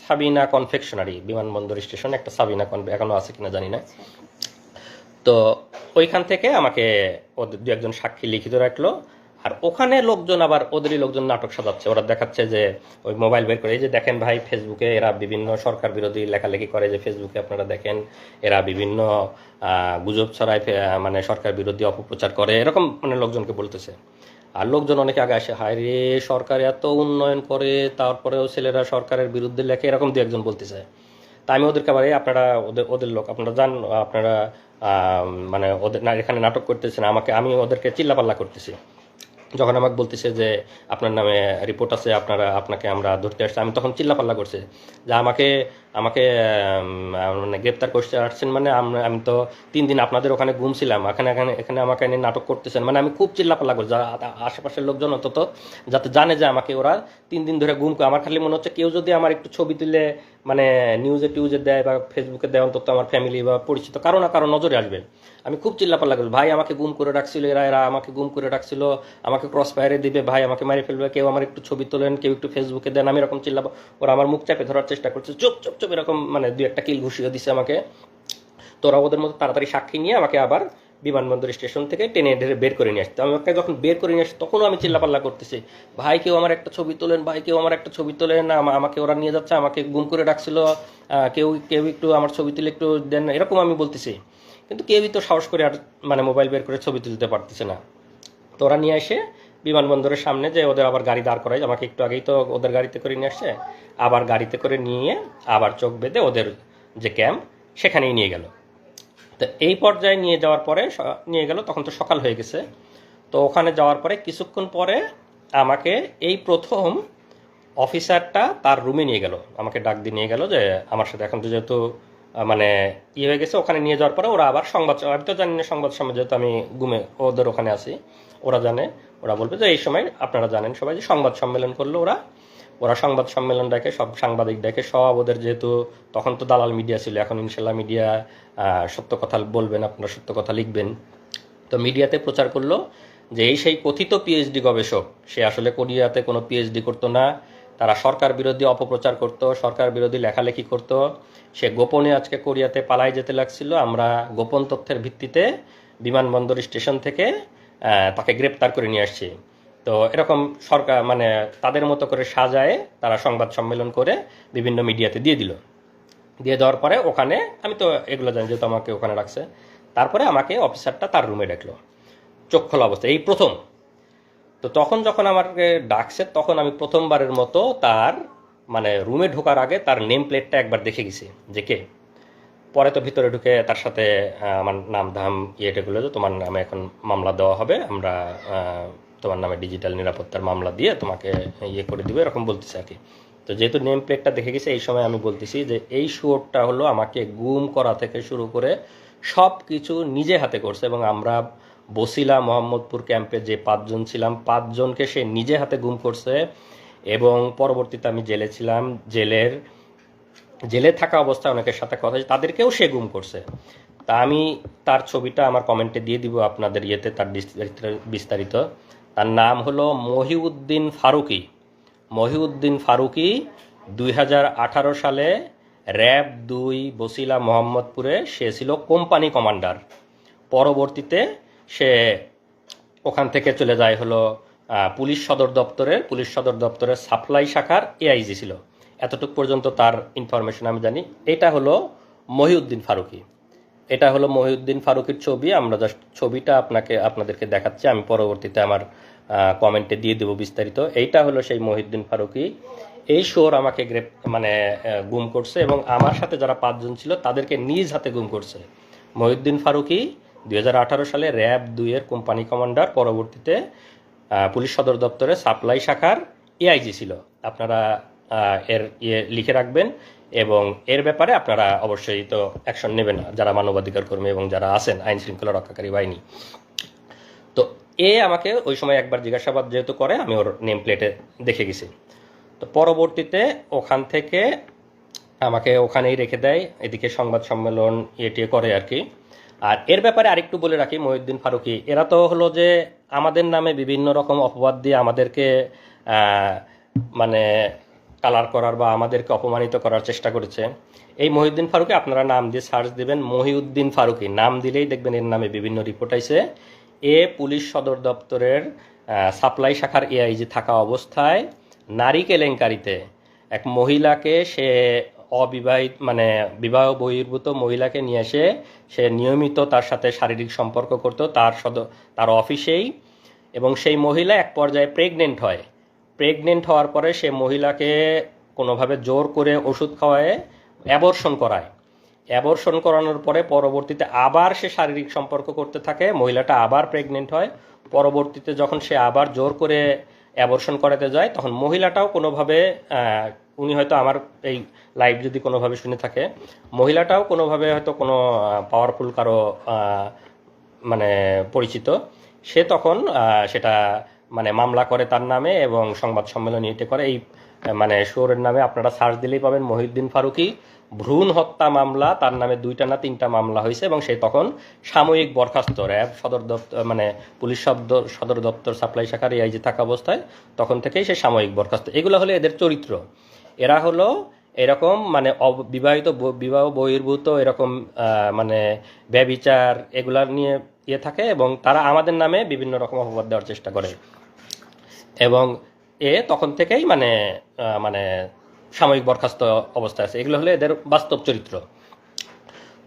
সাবিনা কনফেকশনারি, বিমানবন্দর স্টেশনে একটা সাবিনা এখনো আছে কিনা জানি না। তো ওইখান থেকে আমাকে ওদের 2-1 সাক্ষী লিখিত রাখলো। আর ওখানে লোকজন আবার ওদেরই লোকজন নাটক সাজাচ্ছে, ওরা দেখাচ্ছে যে ওই মোবাইল বের করে, এই যে দেখেন ভাই ফেসবুকে এরা বিভিন্ন সরকার বিরোধী লেখালেখি করে, যে ফেসবুকে আপনারা দেখেন এরা বিভিন্ন গুজব ছড়ায়, মানে সরকার বিরোধী অপপ্রচার করে, এরকম মানে লোকজনকে বলতেছে। আর লোকজন অনেকে আগে আসে, হায় রে সরকার এত উন্নয়ন করে তারপরেও ছেলেরা সরকারের বিরুদ্ধে লেখে, এরকম 2-1 বলতেছে। তা আমি ওদেরকে আবার আপনারা ওদের লোক, আপনারা যান, আপনারা মানে ওদের এখানে নাটক করতেছেন, আমি ওদেরকে চিল্লাপাল্লা করতেছি। যখন আমাকে বলতেছে যে আপনার নামে রিপোর্ট আছে, আপনাকে আমরা ধরতে আসছি, আমি তখন চিল্লাপাল্লা করছে যে আমাকে মানে গ্রেপ্তার করতে আসছেন, মানে আমি তো 3 দিন আপনাদের ওখানে ঘুমছিলাম, এখানে আমাকে এনে নাটক করতেছেন, মানে আমি খুব চিল্লাপাল্লা করছি। আশেপাশের লোকজন অন্তত যাতে জানে যে আমাকে ওরা 3 দিন ধরে ঘুম করে। আমার খালি মনে হচ্ছে কেউ যদি আমার একটু ছবি তুলে মানে নিউজে দেয় বা ফেসবুকে দেয়, অন্তত আমার ফ্যামিলি বা পরিচিত কারো না কারো নজরে আসবে। আমি খুব চিল্লাপাল্লা করি, ভাই আমাকে গুম করে রাখছিল, এরা আমাকে গুম করে রাখছিল, আমাকে ক্রস ফায়ারে দিবে, ভাই আমাকে মারি ফেলবে, কেউ আমার একটু ছবি তোলেন, কেউ একটু ফেসবুকে দেন, আমি এরকম চিল্লাবো। ওরা আমার মুখ চাপে ধরার চেষ্টা করছে, চুপ চুপ চুপ, এরকম মানে 2-1 কিল ঘুষিয়ে দিছে আমাকে। তো ওরা ওদের মতো তাড়াতাড়ি সাক্ষী নিয়ে আমাকে আবার বিমানবন্দর স্টেশন থেকে টেনে ঢেরে বের করে নিয়ে আসতো। আমাকে যখন বের করে নিয়ে আসতো তখনও আমি চিল্লাপাল্লা করতেছি, ভাই কেউ আমার একটা ছবি তোলেন, ভাই কেউ আমার একটা ছবি তোলেন, আমাকে ওরা নিয়ে যাচ্ছে, আমাকে গুম করে রাখছিল, কেউ একটু আমার ছবি তুলে একটু দেন, এরকম আমি বলতেছি। কিন্তু কেউই তো সাহস করে আর মানে মোবাইল বের করে ছবি তুলতে পারতেছে না। তো ওরা নিয়ে এসে বিমানবন্দরের সামনে যে ওদের আবার গাড়ি দাঁড় করায়, আমাকে একটু আগেই তো ওদের গাড়িতে করে নিয়ে আসছে, আবার গাড়িতে করে নিয়ে আবার চোখ বেঁধে ওদের যে ক্যাম্প সেখানেই নিয়ে গেল। তো এই পর্যায়ে নিয়ে গেল, তখন তো সকাল হয়ে গেছে। তো ওখানে যাওয়ার পরে কিছুক্ষণ পরে আমাকে এই প্রথম অফিসারটা তার রুমে নিয়ে গেল, আমাকে ডাক দিয়ে নিয়ে গেল যে আমার সাথে এখন তো যেহেতু মানে হয়ে গেছে, ওখানে নিয়ে যাওয়ার পরে ওরা আবার আমি তো জানি না সংবাদ সম্মেলন, যেহেতু আমি ওদের ওখানে আছি, ওরা জানে, ওরা বলবে যে এই সময় আপনারা জানেন সবাই যে সংবাদ সম্মেলন করলো। ওরা সংবাদ সম্মেলন ডাকে, সব সাংবাদিক ডাকে, সব ওদের, যেহেতু তখন তো দালাল মিডিয়া ছিল, এখন ইনশাল্লাহ মিডিয়া সত্য কথা বলবেন, আপনারা সত্য কথা লিখবেন। তো মিডিয়াতে প্রচার করলো যে সেই কথিত পিএইচডি গবেষক, সে আসলে কোরিয়াতে কোনো পিএইচডি করতো না, তারা সরকার বিরোধী অপপ্রচার করত, সরকার বিরোধী লেখালেখি করত, সে গোপনে আজকে কোরিয়াতে পালাই যেতে লাগছিল, আমরা গোপন তথ্যের ভিত্তিতে বিমানবন্দর স্টেশন থেকে তাকে গ্রেপ্তার করে নিয়ে আসছি। তো এরকম সরকার মানে তাদের মতো করে সাজায় তারা সংবাদ সম্মেলন করে বিভিন্ন মিডিয়াতে দিয়ে দেওয়ার পরে ওখানে আমি তো এগুলো জানি, যেহেতু আমাকে ওখানে রাখছে, তারপরে আমাকে অফিসারটা তার রুমে ডাকলো চোখ খোলা অবস্থা, এই প্রথম। তো তখন যখন আমাকে ডাকছে তখন আমি প্রথমবারের মতো তার মানে রুমে ঢোকার আগে তার নেম প্লেটটা একবার দেখে গেছি যে কে। পরে তো ভিতরে ঢুকে তার সাথে আমার নাম ধাম ইয়েটাগুলো, যে তোমার নামে এখন মামলা দেওয়া হবে, আমরা তোমার নামে ডিজিটাল নিরাপত্তার মামলা দিয়ে তোমাকে করে দিবে, এরকম বলতেছে আর কি। তো যেহেতু নেম প্লেটটা দেখে গেছে, এই সময় আমি বলতেছি যে এই শুয়োরটা হলো আমাকে গুম করা থেকে শুরু করে সব কিছু নিজে হাতে করছে, এবং আমরা বসিলা মোহাম্মদপুর ক্যাম্পে যে 5 জন ছিলাম, 5 জনকে সে নিজে হাতে গুম করছে, এবং পরবর্তীতে আমি জেলে ছিলাম। জেলে থাকা অবস্থায় অনেকের সাথে কথা হয়েছে, তাদেরকেও সে গুম করছে। তা আমি তার ছবিটা আমার কমেন্টে দিয়ে দিব আপনাদের ইয়েতে, তার বিস্তারিত। তার নাম হলো মহিউদ্দিন ফারুকী 2018 সালে র্যাব 2 বসিলা মোহাম্মদপুরে সে ছিল কোম্পানি কমান্ডার। পরবর্তীতে সে ওখান থেকে চলে যায় হলো পুলিশ সদর দপ্তরের সাপ্লাই শাখার এআইজি ছিল। এতটুকু পর্যন্ত তার ইনফরমেশন আমি জানি। এটা হলো মহিউদ্দিন ফারুকীর ছবি। আমরা জাস্ট ছবিটা আপনাদেরকে দেখাচ্ছি, আমি পরবর্তীতে আমার কমেন্টে দিয়ে দেবো বিস্তারিত। এইটা হলো সেই মহিউদ্দিন ফারুকী। এই শোর আমাকে গুম করছে এবং আমার সাথে যারা 5 জন ছিল তাদেরকে নিজ হাতে গুম করছে। মহিউদ্দিন ফারুকী 2018 সালে র্যাব 2 এর কোম্পানি কমান্ডার, পরবর্তীতে পুলিশ সদর দপ্তরে সাপ্লাই শাখার এআইজি ছিল। আপনারা এর লিখে রাখবেন এবং এর ব্যাপারে আপনারা অবশ্যই তো অ্যাকশন নেবেন যারা মানবাধিকার কর্মী এবং যারা আছেন আইন শৃঙ্খলা রক্ষাকারী বাহিনী। তো আমাকে ওই সময় একবার জিজ্ঞাসাবাদ যেহেতু করে, আমি ওর নেম প্লেটে দেখে গেছি। তো পরবর্তীতে ওখান থেকে আমাকে ওখানেই রেখে দেয়, এদিকে সংবাদ সম্মেলন টিয়ে করে আর কি। আর এর ব্যাপারে আরেকটু বলে রাখি, মহিউদ্দিন ফারুকী এরা তো হলো যে আমাদের নামে বিভিন্ন রকম অপবাদ দিয়ে আমাদেরকে মানে কালার করার বা আমাদেরকে অপমানিত করার চেষ্টা করেছে। এই মহিউদ্দিন ফারুকী আপনারা নাম দিয়ে সার্চ দেবেন, মহিউদ্দিন ফারুকী নাম দিলেই দেখবেন এর নামে বিভিন্ন রিপোর্ট আইছে। পুলিশ সদর দপ্তরের সাপ্লাই শাখার এআইজি থাকা অবস্থায় নারী কেলেঙ্কারিতে এক মহিলাকে সে অবিবাহিত মানে বিবাহ বহির্ভূত মহিলাকে নিয়ে এসে সে নিয়মিত তার সাথে শারীরিক সম্পর্ক করত তার অফিসেই। এবং সেই মহিলা এক পর্যায়ে প্রেগনেন্ট হওয়ার পরে সে মহিলাকে কোনোভাবে জোর করে ওষুধ খাওয়ায় অ্যাবর্শন করানোর পরে পরবর্তীতে আবার সে শারীরিক সম্পর্ক করতে থাকে, মহিলাটা আবার প্রেগনেন্ট হয়। পরবর্তীতে যখন সে আবার জোর করে অ্যাবর্শন করাতে যায় তখন মহিলাটাও কোনোভাবে, উনি হয়তো আমার এই লাইভ যদি কোনোভাবে শুনে থাকে, মহিলাটাও কোনোভাবে হয়তো কোনো পাওয়ারফুল কারো মানে পরিচিত, সে তখন সেটা মানে মামলা করে তার নামে এবং সংবাদ সম্মেলন এটে করে। এই মানে শোরের নামে আপনারা সার্চ দিলেই পাবেন মহিউদ্দিন ফারুকী ভ্রূণ হত্যা মামলা, তার নামে 2টা না 3টা মামলা হয়েছে এবং সে তখন সাময়িক বরখাস্ত র্যাব সদর দপ্তর মানে পুলিশ সদর দপ্তর সাপ্লাই শাখার এআইজি থাকা অবস্থায় তখন থেকেই সে সাময়িক বরখাস্ত। এগুলো হলো এদের চরিত্র। এরা হলো এরকম মানে বিবাহ বহির্ভূত এরকম মানে ব্যভিচার এগুলা নিয়ে থাকে এবং তারা আমাদের নামে বিভিন্ন রকম অপবাদ দেওয়ার চেষ্টা করে এবং তখন থেকেই মানে সাময়িক বরখাস্ত অবস্থায় আছে। এগুলো হলো এদের বাস্তব চরিত্র।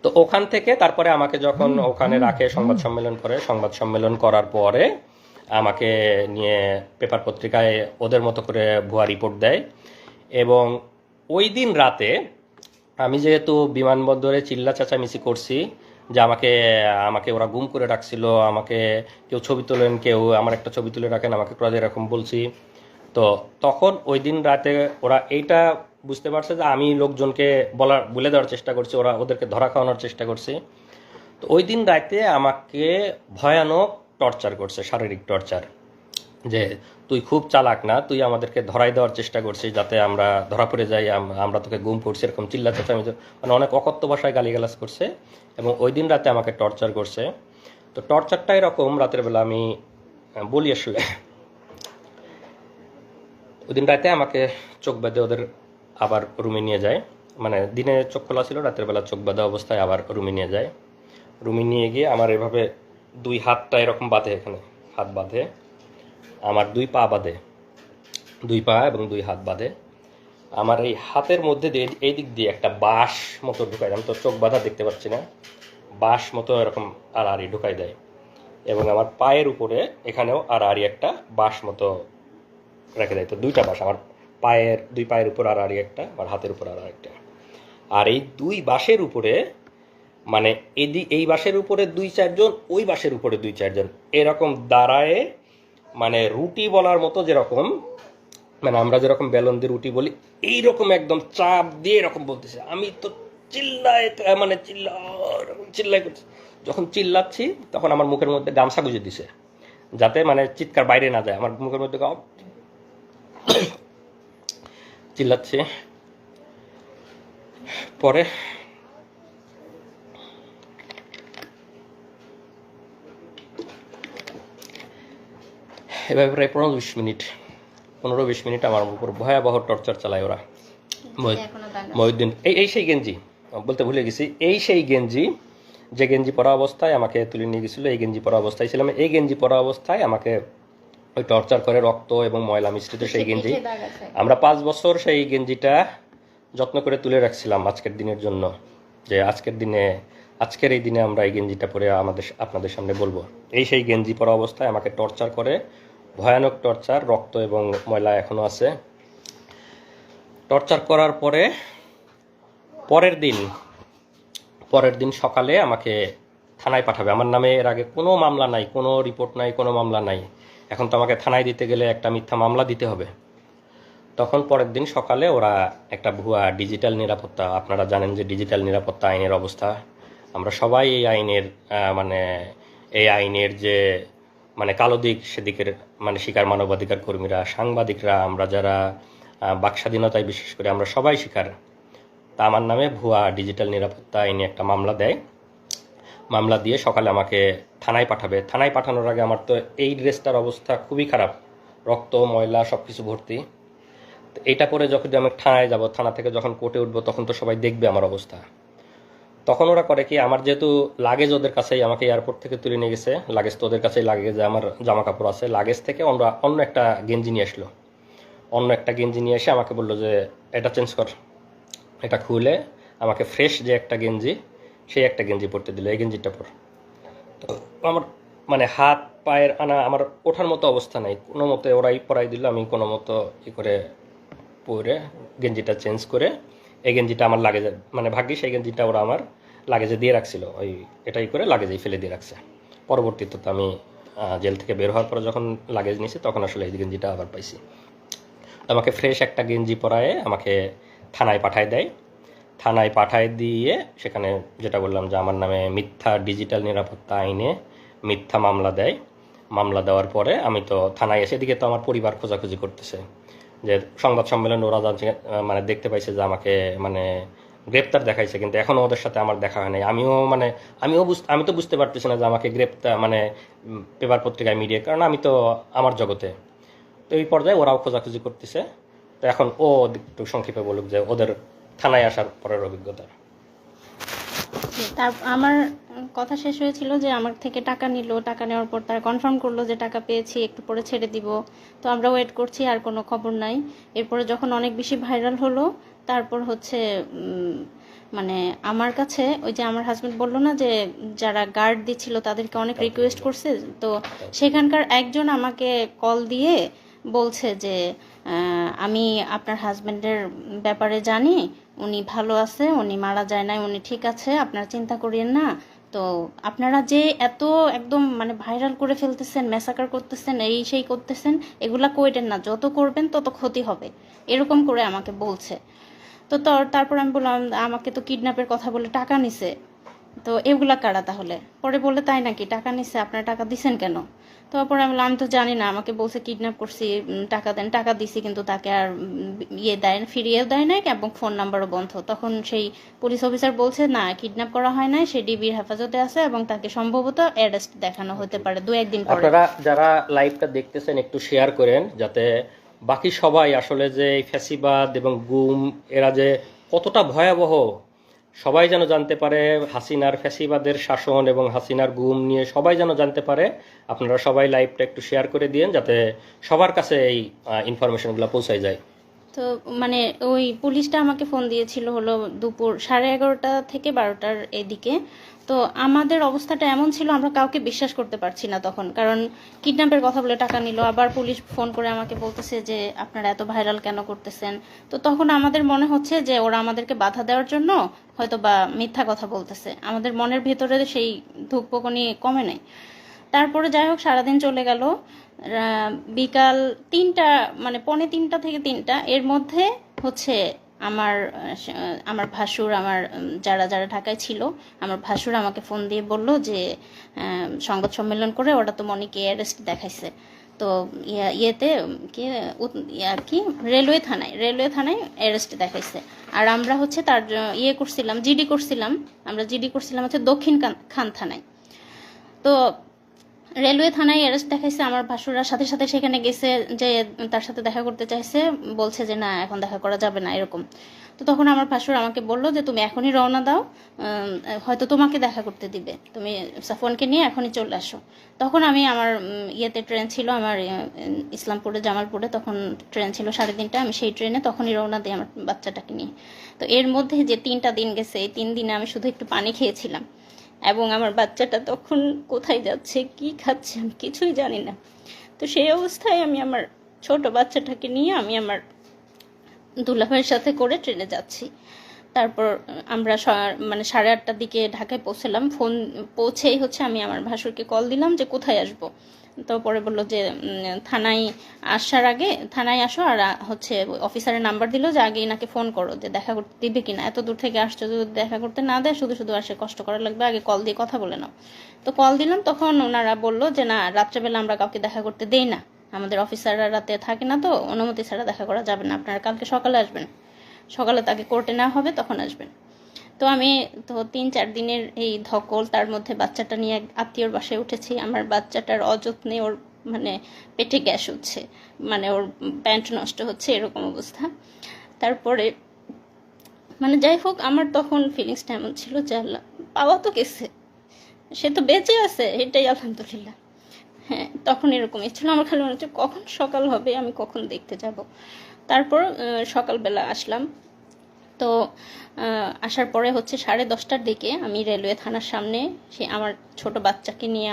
তো ওখান থেকে তারপরে আমাকে যখন ওখানে রাখে, সংবাদ সম্মেলন করার পরে আমাকে নিয়ে পেপার পত্রিকায় ওদের মতো করে ভুয়া রিপোর্ট দেয়। এবং ওই দিন রাতে আমি যেহেতু বিমানবন্দরে চিল্লা চেঁচামেচি করছি যে আমাকে ওরা গুম করে রাখছিল, আমাকে কেউ ছবি তোলেন, কেউ আমার একটা ছবি তুলে রাখেন, আমাকে এরকম বলছি। তো তখন ওই দিন রাতে ওরা এইটা বুঝতে পারছে যে আমি লোকজনকে বলে দেওয়ার চেষ্টা করছি, ওদেরকে ধরা খাওয়ানোর চেষ্টা করছি। তো ওই দিন রাতে আমাকে ভয়ানক টর্চার করছে, শারীরিক টর্চার, যে তুই খুব চালাক না, তুই আমাদেরকে ধরাই দেওয়ার চেষ্টা করছিস যাতে আমরা ধরা পড়ে যাই, আমরা তোকে গুম করছি, এরকম চিল্লা চেঁচামেচি মানে অনেক অকথ্য ভাষায় গালিগালাজ করছে এবং ওই দিন রাতে আমাকে টর্চার করছে। তো টর্চারটা এরকম, রাতের বেলা আমি বলি আসলে, ওই দিন রাতে আমাকে চোখ বেঁধে ওদের আবার রুমে নিয়ে যায়, মানে দিনে চোখ খোলা ছিল, রাতের বেলা চোখ বাঁধা অবস্থায় আবার রুমে নিয়ে যায়। রুমে নিয়ে গিয়ে আমার এভাবে 2 হাতটা এরকম বাঁধে, এখানে হাত বাঁধে, আমার 2 পা বাঁধে, 2 পা এবং 2 হাত বাঁধে। আমার এই হাতের মধ্যে দিয়ে এই দিক দিয়ে একটা বাঁশ মতো ঢুকাই, আমি তো চোখ বাঁধা দেখতে পাচ্ছি না, বাঁশ মতো এরকম আড়াআড়ি ঢুকাই দেয় এবং আমার পায়ের উপরে এখানেও আড়াআড়ি একটা বাঁশ মতো রেখে দেয়। তো 2টা বাঁশ, আমার পায়ের 2 পায়ের উপর আড়াআড়ি একটা, আমার হাতের উপর আড়াআড়ি একটা। আর এই 2 বাঁশের উপরে মানে এই বাঁশের উপরে 2-4 জন, ওই বাঁশের উপরে 2-4 জন এরকম দাঁড়ায়, মানে রুটি বলার মতো, যেরকম মানে আমরা যেরকম বেলন দিয়ে রুটি বলি এইরকম একদম চাপ দিয়ে এরকম বলতেছে। আমি তো চিল্লাই করছি। যখন চিল্লাচ্ছি তখন আমার মুখের মধ্যে গামছা গুঁজে দিছে যাতে মানে চিৎকার বাইরে না যায়, আমার মুখের মধ্যে চিল্লাচ্ছে। পরে এভাবে প্রায় 15-20 মিনিট আমার উপর ভয়াবহ টর্চার চালায় ওরা। এখনো দাগ আছে। মহিউদ্দিন এই সেই গেঞ্জি, বলতে ভুলে গেছি, এই সেই গেঞ্জি যে গেঞ্জি পরা অবস্থায় আমাকে তুলে নিয়ে গেছিলো, এই গেঞ্জি পরা অবস্থায় ছিলাম, এই গেঞ্জি পরা অবস্থায় আমাকে ওই টর্চার করে, রক্ত এবং ময়লা মিশ্রিত সেই গেঞ্জি। পিঠে দাগ আছে। আমরা 5 বছর সেই গেঞ্জিটা যত্ন করে তুলে রাখছিলাম আজকের দিনের জন্য, যে আজকের এই দিনে আমরা এই গেঞ্জিটা পরে আপনাদের সামনে বলবো। এই সেই গেঞ্জি পরা অবস্থায় আমাকে টর্চার করে, ভয়ানক টর্চার, রক্ত এবং ময়লা এখনো আছে। টর্চার করার পরে পরের দিন সকালে আমাকে থানায় পাঠাবে। আমার নামে এর আগে কোনো মামলা নাই, কোনো রিপোর্ট নাই, কোনো মামলা নাই। এখন তো আমাকে থানায় দিতে গেলে একটা মিথ্যা মামলা দিতে হবে। তখন পরের দিন সকালে ওরা একটা ভুয়া ডিজিটাল নিরাপত্তা, আপনারা জানেন যে ডিজিটাল নিরাপত্তা আইনের অবস্থা, আমরা সবাই এই আইনের যে কালো দিক, সেদিকের শিকার মানবাধিকার কর্মীরা, সাংবাদিকরা, আমরা যারা বাক স্বাধীনতায় বিশেষ করে আমরা সবাই শিকার। তা আমার নামে ভুয়া ডিজিটাল নিরাপত্তা আইনে একটা মামলা দেয়। মামলা দিয়ে সকালে আমাকে থানায় পাঠাবে। থানায় পাঠানোর আগে আমার তো এই ড্রেসটার অবস্থা খুবই খারাপ, রক্ত ময়লা সব কিছু ভর্তি। তো এটা পরে যখন আমি থানায় যাব, থানা থেকে যখন কোর্টে উঠবো, তখন তো সবাই দেখবে আমার অবস্থা। তখন ওরা করে কি, আমার যেহেতু লাগেজ ওদের কাছেই, আমাকে এয়ারপোর্ট থেকে তুলে নিয়ে গেছে, লাগেজ তো ওদের কাছেই, লাগেজে আমার জামা কাপড় আছে, লাগেজ থেকে অন্য একটা গেঞ্জি নিয়ে আসলো। অন্য একটা গেঞ্জি নিয়ে এসে আমাকে বললো যে এটা চেঞ্জ কর। এটা খুলে আমাকে ফ্রেশ যে একটা গেঞ্জি, সেই একটা গেঞ্জি পরতে দিল, এই গেঞ্জিটা পর। তো আমার হাত পায়ের আমার ওঠার মতো অবস্থা নাই, কোনো মতে ওরাই পরাই দিল। আমি কোনো মতো করে পরে গেঞ্জিটা চেঞ্জ করে এই গেঞ্জিটা আমার লাগেজে, ভাগ্যিস এই গেঞ্জিটা ওরা আমার লাগেজে দিয়ে রাখছিল, এটাই করে লাগেজেই ফেলে দিয়ে রাখছে। পরবর্তীতে তো আমি জেল থেকে বের হওয়ার পরে যখন লাগেজ নিয়েছি, তখন আসলে এই গেঞ্জিটা আবার পাইছি। আমাকে ফ্রেশ একটা গেঞ্জি পরায়ে আমাকে থানায় পাঠায় দেয়। থানায় পাঠায় দিয়ে সেখানে যেটা বললাম যে আমার নামে মিথ্যা ডিজিটাল নিরাপত্তা আইনে মিথ্যা মামলা দেয়। মামলা দেওয়ার পরে আমি তো থানায় এসে, দিকে তো আমার পরিবার খোঁজাখুঁজি করতেছে, যে সংবাদ সম্মেলন ওরা জানছে, দেখতে পাইছে যে আমাকে গ্রেপ্তার দেখাইছে, কিন্তু এখনও ওদের সাথে আমার দেখা হয় নাই। আমি তো বুঝতে পারতেছি না যে আমাকে গ্রেপ্তার পেপার পত্রিকায়, মিডিয়া, কারণ আমি তো আমার জগতে। তো এই পর্যায়ে ওরাও খোঁজাখুঁজি করতেছে। তো এখন একটু সংক্ষেপে বলুক যে ওদের থানায় আসার পরের অভিজ্ঞতা। আমার কথা শেষ হয়েছিল যে আমার থেকে টাকা নিল, টাকা নেওয়ার পর তারা কনফার্ম করলো যে টাকা পেয়েছি, একটু পরে ছেড়ে দিব। তো আমরা ওয়েট করছি, আর কোনো খবর নাই। এরপরে যখন অনেক বেশি ভাইরাল হলো, তারপর হচ্ছে আমার কাছে ওই যে আমার হাজবেন্ড বললো না যে যারা গার্ড দিচ্ছিল তাদেরকে অনেক রিকোয়েস্ট করছে, তো সেখানকার একজন আমাকে কল দিয়ে বলছে যে আমি আপনার হাজবেন্ডের ব্যাপারে জানি, উনি ভালো আছে, উনি মারা যায় নাই, উনি ঠিক আছে, আপনারা চিন্তা করিয়েন না। তো আপনারা যে এত একদম ভাইরাল করে ফেলতেছেন, ম্যাসাকার করতেছেন, এই সেই করতেছেন, এগুলা কইরেন না, যত করবেন তত ক্ষতি হবে, এরকম করে আমাকে বলছে। তো তারপর আমি বললাম আমাকে তো কিডন্যাপের কথা বলে টাকা নিছে, তো এগুলা কারা তাহলে? পরে বলে তাই নাকি, টাকা নিছে, আপনারা টাকা দিছেন কেন? তারপরে আমি বললাম আমি তো জানি না, আমাকে বলছে কিডন্যাপ করছি, টাকা দেন, টাকা দিছি, কিন্তু তাকে আর ফিরিয়েও দেয় নাই এবং ফোন নাম্বারও বন্ধ। তখন সেই পুলিশ অফিসার বলছে না, কিডন্যাপ করা হয় নাই, সে ডিবির হেফাজতে আছে এবং তাকে সম্ভবত অ্যারেস্ট দেখানো হতে পারে 2-1 দিন পরে। আপনারা যারা লাইভটা দেখতেছেন একটু শেয়ার করেন, যাতে বাকি সবাই আসলে যে এই ফ্যাসিবাদ এবং গুম এরা যে কতটা ভয়াবহ, সবাই যেন জানতে পারে। হাসিনার ফ্যাসিবাদের শাসন এবং হাসিনার গুম নিয়ে সবাই যেন জানতে পারে। আপনারা সবাই লাইভটা একটু শেয়ার করে দিয়েন, যাতে সবার কাছে এই ইনফরমেশনগুলো পৌঁছায় যায়। তো ওই পুলিশটা আমাকে ফোন দিয়েছিল হলো দুপুর 11:30 থেকে 12টার এদিকে। তো আমাদের অবস্থাটা এমন ছিল, আমরা কাউকে বিশ্বাস করতে পারছি না তখন, কারণ কিডন্যাপের কথা বলে টাকা নিল, আবার পুলিশ ফোন করে আমাকে বলতেছে যে আপনারা এত ভাইরাল কেন করতেছেন। তো তখন আমাদের মনে হচ্ছে যে ওরা আমাদেরকে বাধা দেওয়ার জন্য হয়তো বা মিথ্যা কথা বলতেছে, আমাদের মনের ভেতরে সেই ধুকপুকুনি কমে নাই। তারপরে যাই হোক সারাদিন চলে গেল। বিকাল 3টা 2:45 থেকে 3টা এর মধ্যে হচ্ছে আমার ভাসুর, আমার যারা ঢাকায় ছিল, আমার ভাসুর আমাকে ফোন দিয়ে বলল যে সংবাদ সম্মেলন করে ওরা তো মনিকে অ্যারেস্ট দেখাইছে। তো ইয়েতে কি কি রেলওয়ে থানায় অ্যারেস্ট দেখাইছে। আর আমরা হচ্ছে তার ইয়ে করছিলাম, জিডি করছিলাম, আমরা জিডি করছিলাম হচ্ছে দক্ষিণ খান থানায়। তো রেলওয়ে থানায় অ্যারেস্ট দেখাইছে। আমার ভাসুরা সাথে সাথে সেখানে গেছে, যে তার সাথে দেখা করতে চাইছে, বলছে যে না এখন দেখা করা যাবে না এরকম। তো তখন আমার ভাসুর আমাকে বললো যে তুমি এখনই রওনা দাও, হয়তো তোমাকে দেখা করতে দিবে, তুমি সাফওয়ানকে নিয়ে এখনই চলে আসো। তখন আমি আমার ইয়েতে ট্রেন ছিল আমার ইসলামপুরে জামালপুরে, তখন ট্রেন ছিল 3:30, আমি সেই ট্রেনে তখনই রওনা দিই আমার বাচ্চাটাকে নিয়ে। তো এর মধ্যে যে 3টা দিন গেছে, এই 3 দিনে আমি শুধু একটু পানি খেয়েছিলাম, এবং আমার বাচ্চাটা তখন কোথায় যাচ্ছে কি খাচ্ছে আমি কিছুই জানি না। তো সেই অবস্থায় আমি আমার ছোট বাচ্চাটাকে নিয়ে আমি আমার দুলাভাইয়ের সাথে করে ট্রেনে যাচ্ছি। তারপর আমরা মানে 8:30টার দিকে ঢাকায় পৌঁছলাম। পৌঁছেই হচ্ছে আমি আমার ভাসুরকে কল দিলাম যে কোথায় আসব। তো পরে বললো যে থানায় আসার আগে থানায় আসো, আর হচ্ছে অফিসারের নাম্বার দিল যে আগে এনাকে ফোন করো যে দেখা করতে দিবে কিনা, এত দূর থেকে আসছো, যদি দেখা করতে না দেয় শুধু শুধু আসে কষ্ট করা লাগবে, আগে কল দিয়ে কথা বলে নাও। তো কল দিলাম, তখন ওনারা বললো যে না, রাত্রেবেলা আমরা কাউকে দেখা করতে দেই না, আমাদের অফিসাররা রাতে থাকে না, তো অনুমতি ছাড়া দেখা করা যাবে না, আপনারা কালকে সকালে আসবেন, সকালে তাকে কোর্টে নেওয়া হবে তখন আসবেন। তো আমি তো 3-4 দিনের এই ধকল, তার মধ্যে বাচ্চাটা নিয়ে এক আত্মীয়র বাসায় উঠেছি। আমার বাচ্চাটার অযত্নে ওর মানে পেটে গ্যাস হচ্ছে, মানে ওর প্যান্ট নষ্ট হচ্ছে, এরকম অবস্থা। তারপরে মানে যাই হোক, আমার তখন ফিলিংসটা এমন ছিল যে আল্লাহ, পাওয়া তো গেছে, সে তো বেঁচে আছে, এটাই আলহামদুলিল্লাহ। হ্যাঁ, তখন এরকমই ছিল, আমার খালি মনে হচ্ছে কখন সকাল হবে, আমি কখন দেখতে যাব। তারপর সকালবেলা আসলাম। তো আসার পরে হচ্ছে 10:30টার দিকে আমি রেলওয়ে থানার সামনে সে আমার ছোট বাচ্চাকে নিয়ে,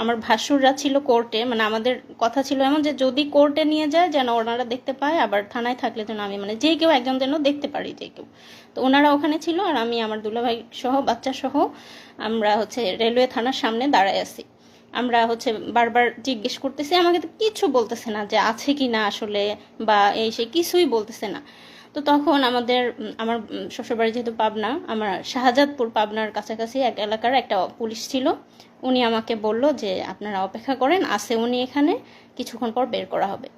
আমার ভাসুররা ছিল কোর্টে, মানে আমাদের কথা ছিল এমন যে যদি কোর্টে নিয়ে যায় যেন ওনারা দেখতে পায়, আবার থানায় থাকলে যেন আমি মানে যে কেউ একজন যেন দেখতে পারি, যে কেউ। তো ওনারা ওখানে ছিল, আর আমি আমার দুলাভাই সহ বাচ্চা সহ আমরা হচ্ছে রেলওয়ে থানার সামনে দাঁড়ায় আছি। আমরা হচ্ছে বারবার জিজ্ঞেস করতেছি, আমাকে তো কিছু বলতেছে না যে আছে কি না আসলে, বা এই সে কিছুই বলতেছে না। তো তখন আমার শ্বশুরবাড়ি যেহেতু পাবনা, আমার শাহজাদপুর পাবনার কাছাকাছি এক এলাকার একটা পুলিশ ছিল, উনি আমাকে বলল যে আপনারা অপেক্ষা করেন, আসে উনি এখানে, কিছুক্ষণ পর বের করা হবে।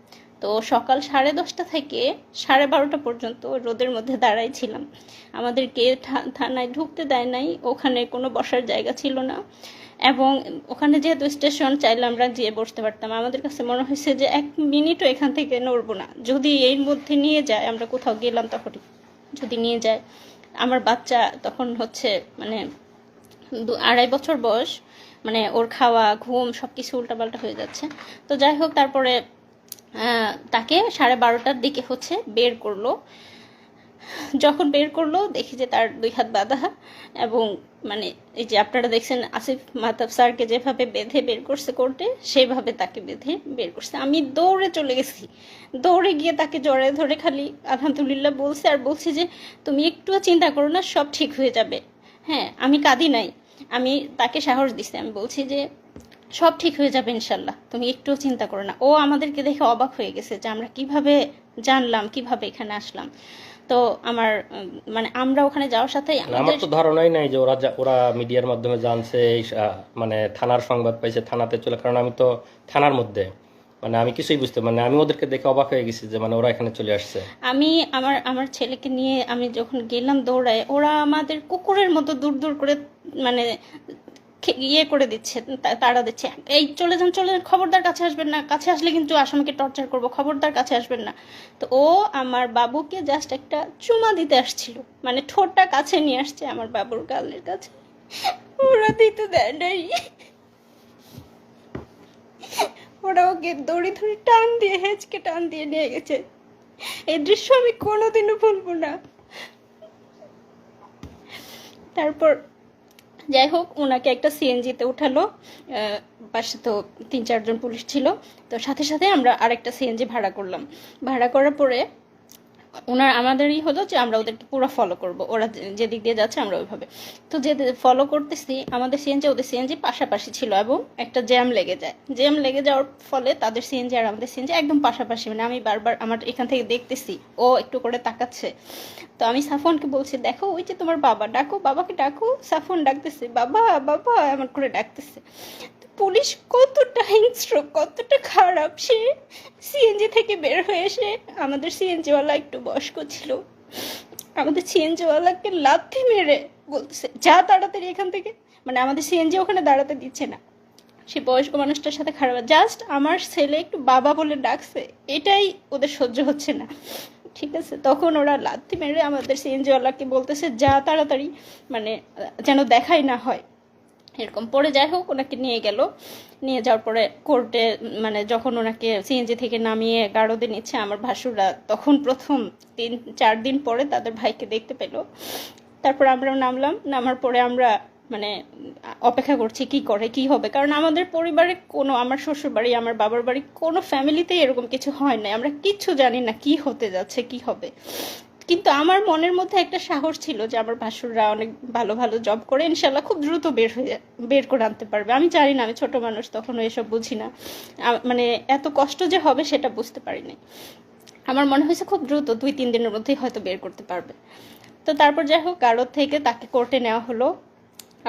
তো সকাল 10:30 থেকে 12:30 পর্যন্ত রোদের মধ্যে দাঁড়াই ছিলাম। আমাদেরকে থানায় ঢুকতে দেয় নাই, ওখানে কোনো বসার জায়গা ছিল না, এবং ওখানে যেহেতু স্টেশন, চাইলে আমরা যেয়ে বসতে পারতাম। আমাদের কাছে মনে হয়েছে যে 1 মিনিটও এখান থেকে নড়বো না, যদি এর মধ্যে নিয়ে যায়, আমরা কোথাও গেলাম তখন যদি নিয়ে যায়। আমার বাচ্চা তখন হচ্ছে মানে 2-2.5 বছর বয়স, মানে ওর খাওয়া ঘুম সব কিছু উল্টাপাল্টা হয়ে যাচ্ছে। তো যাই হোক, তারপরে তাকে 12:30টার দিকে হচ্ছে বের করলো। যখন বের করলো দেখি যে তার 2 হাত বাঁধা, এবং মানে এই যে আপনারা দেখছেন আসিফ মাহতাব স্যারকে যেভাবে বেঁধে বের করছে কোর্টে, সেভাবে তাকে বেঁধে বের করছে। আমি দৌড়ে চলে গেছি, দৌড়ে গিয়ে তাকে জড়ায় ধরে খালি আলহামদুলিল্লাহ বলছে, আর বলছি যে তুমি একটুও চিন্তা করো না, সব ঠিক হয়ে যাবে। হ্যাঁ, আমি কাঁদি নাই, আমি তাকে সাহস দিছি, আমি বলছি যে সব ঠিক হয়ে যাবে ইনশাল্লাহ, তুমি একটুও চিন্তা করো না। ও আমাদেরকে দেখে অবাক হয়ে গেছে যে আমরা কিভাবে জানলাম, কিভাবে এখানে আসলাম। তো আমার মানে আমরা ওখানে যাওয়ার সাথে আমার তো ধারণাই নাই যে ওরা মিডিয়ার মাধ্যমে জানছে, মানে থানার সংবাদ পাইছে, থানাতে চলে, কারণ আমি তো থানার মধ্যে, মানে আমি কিছুই বুঝতে, মানে আমি ওদেরকে দেখে অবাক হয়ে গেছি যে মানে ওরা এখানে চলে আসছে। আমি আমার ছেলেকে নিয়ে আমি যখন গেলাম দৌড়ায়, ওরা আমাদের কুকুরের মতো দূর দূর করে মানে ইয়ে করে দিচ্ছে, তাড়া দিচ্ছে, এই চলে যান চলে যান, খবরদার কাছে আসবেন না, কাছে আসলে কিন্তু আসামিকে টর্চার করবো, খবরদার কাছে আসবেন না। তো ও আমার বাবুকে জাস্ট একটা চুমা দিতে আসছিল, মানে ঠোঁটটা কাছে নিয়ে আসছে আমার বাবুর গালের কাছে, ওরা দিতে দেয় নাই, ওরা ওকে দড়ি ধরে টান দিয়ে হেঁচকে টান দিয়ে নিয়ে গেছে। এই দৃশ্য আমি কোনোদিনও ভুলবো না। তারপর যাই হোক, ওনাকে একটা সিএনজিতে উঠালো, পাশে তো 3-4 জন পুলিশ ছিল, তো সাথে সাথে আমরা আরেকটা সিএনজি ভাড়া করলাম। ভাড়া করার পরে আমাদেরই হলো যে আমরা ওদেরকে পুরো ফলো করব, ওরা যেদিক দিয়ে যাচ্ছে আমরা ওইভাবে। তো যে ফলো করতেছি, আমাদের সিএনজি ওদের সিএনজি পাশাপাশি ছিল, এবং একটা জ্যাম লেগে যায়, জ্যাম লেগে যাওয়ার ফলে তাদের সিএনজি আর আমাদের সিএনজি একদম পাশাপাশি, মানে আমি বারবার আমার এখান থেকে দেখতেছি ও একটু করে তাকাচ্ছে। তো আমি সাফওয়ানকে বলছি, দেখো ওই যে তোমার বাবা, ডাকো বাবাকে, ডাকো। সাফওয়ান ডাকতেছে, বাবা বাবা এমন করে ডাকতেছে। পুলিশ কতটা হিংস্র, কতটা খারাপ। সে সিএনজি থেকে বের হয়ে এসে, আমাদের সিএনজিওয়ালা একটু বয়স্ক ছিল, আমাদের সিএনজিওয়ালাকে লাথি মেরে বলতেছে যা তাড়াতাড়ি এখান থেকে। মানে আমাদের সিএনজি ওখানে দাঁড়াতে দিচ্ছে না। সে বয়স্ক মানুষটার সাথে খারাপ, জাস্ট আমার ছেলে একটু বাবা বলে ডাকছে, এটাই ওদের সহ্য হচ্ছে না। ঠিক আছে, তখন ওরা লাথি মেরে আমাদের সিএনজিওয়ালাকে বলতেছে যা তাড়াতাড়ি, মানে যেন দেখাই না হয় এরকম। পরে যাই হোক ওনাকে নিয়ে গেল, নিয়ে যাওয়ার পরে কোর্টে, মানে যখন ওনাকে সিএনজি থেকে নামিয়ে গারদে নিচ্ছে, আমার ভাসুররা তখন প্রথম 3-4 দিন পরে তাদের ভাইকে দেখতে পেল। তারপর আমরা নামলাম, নামার পরে আমরা মানে অপেক্ষা করছি কি করে কি হবে, কারণ আমাদের পরিবারে কোনো, আমার শ্বশুর বাড়ি, আমার বাবার বাড়ি, কোনো ফ্যামিলিতেই এরকম কিছু হয় না, আমরা কিচ্ছু জানি না কি হতে যাচ্ছে কি হবে। কিন্তু আমার মনের মধ্যে একটা সাহস ছিল যে আমার ভাসুররা অনেক ভালো ভালো জব করে, ইনশাল্লাহ খুব দ্রুত বের করে আনতে পারবে। আমি জানি না, আমি ছোট মানুষ, তখন এসব বুঝি না, মানে এত কষ্ট যে হবে সেটা বুঝতে পারিনি। আমার মনে হয়েছে খুব দ্রুত 2-3 দিনের মধ্যেই হয়তো বের করতে পারবে। তো তারপর যাই হোক গারদ থেকে তাকে কোর্টে নেওয়া হলো।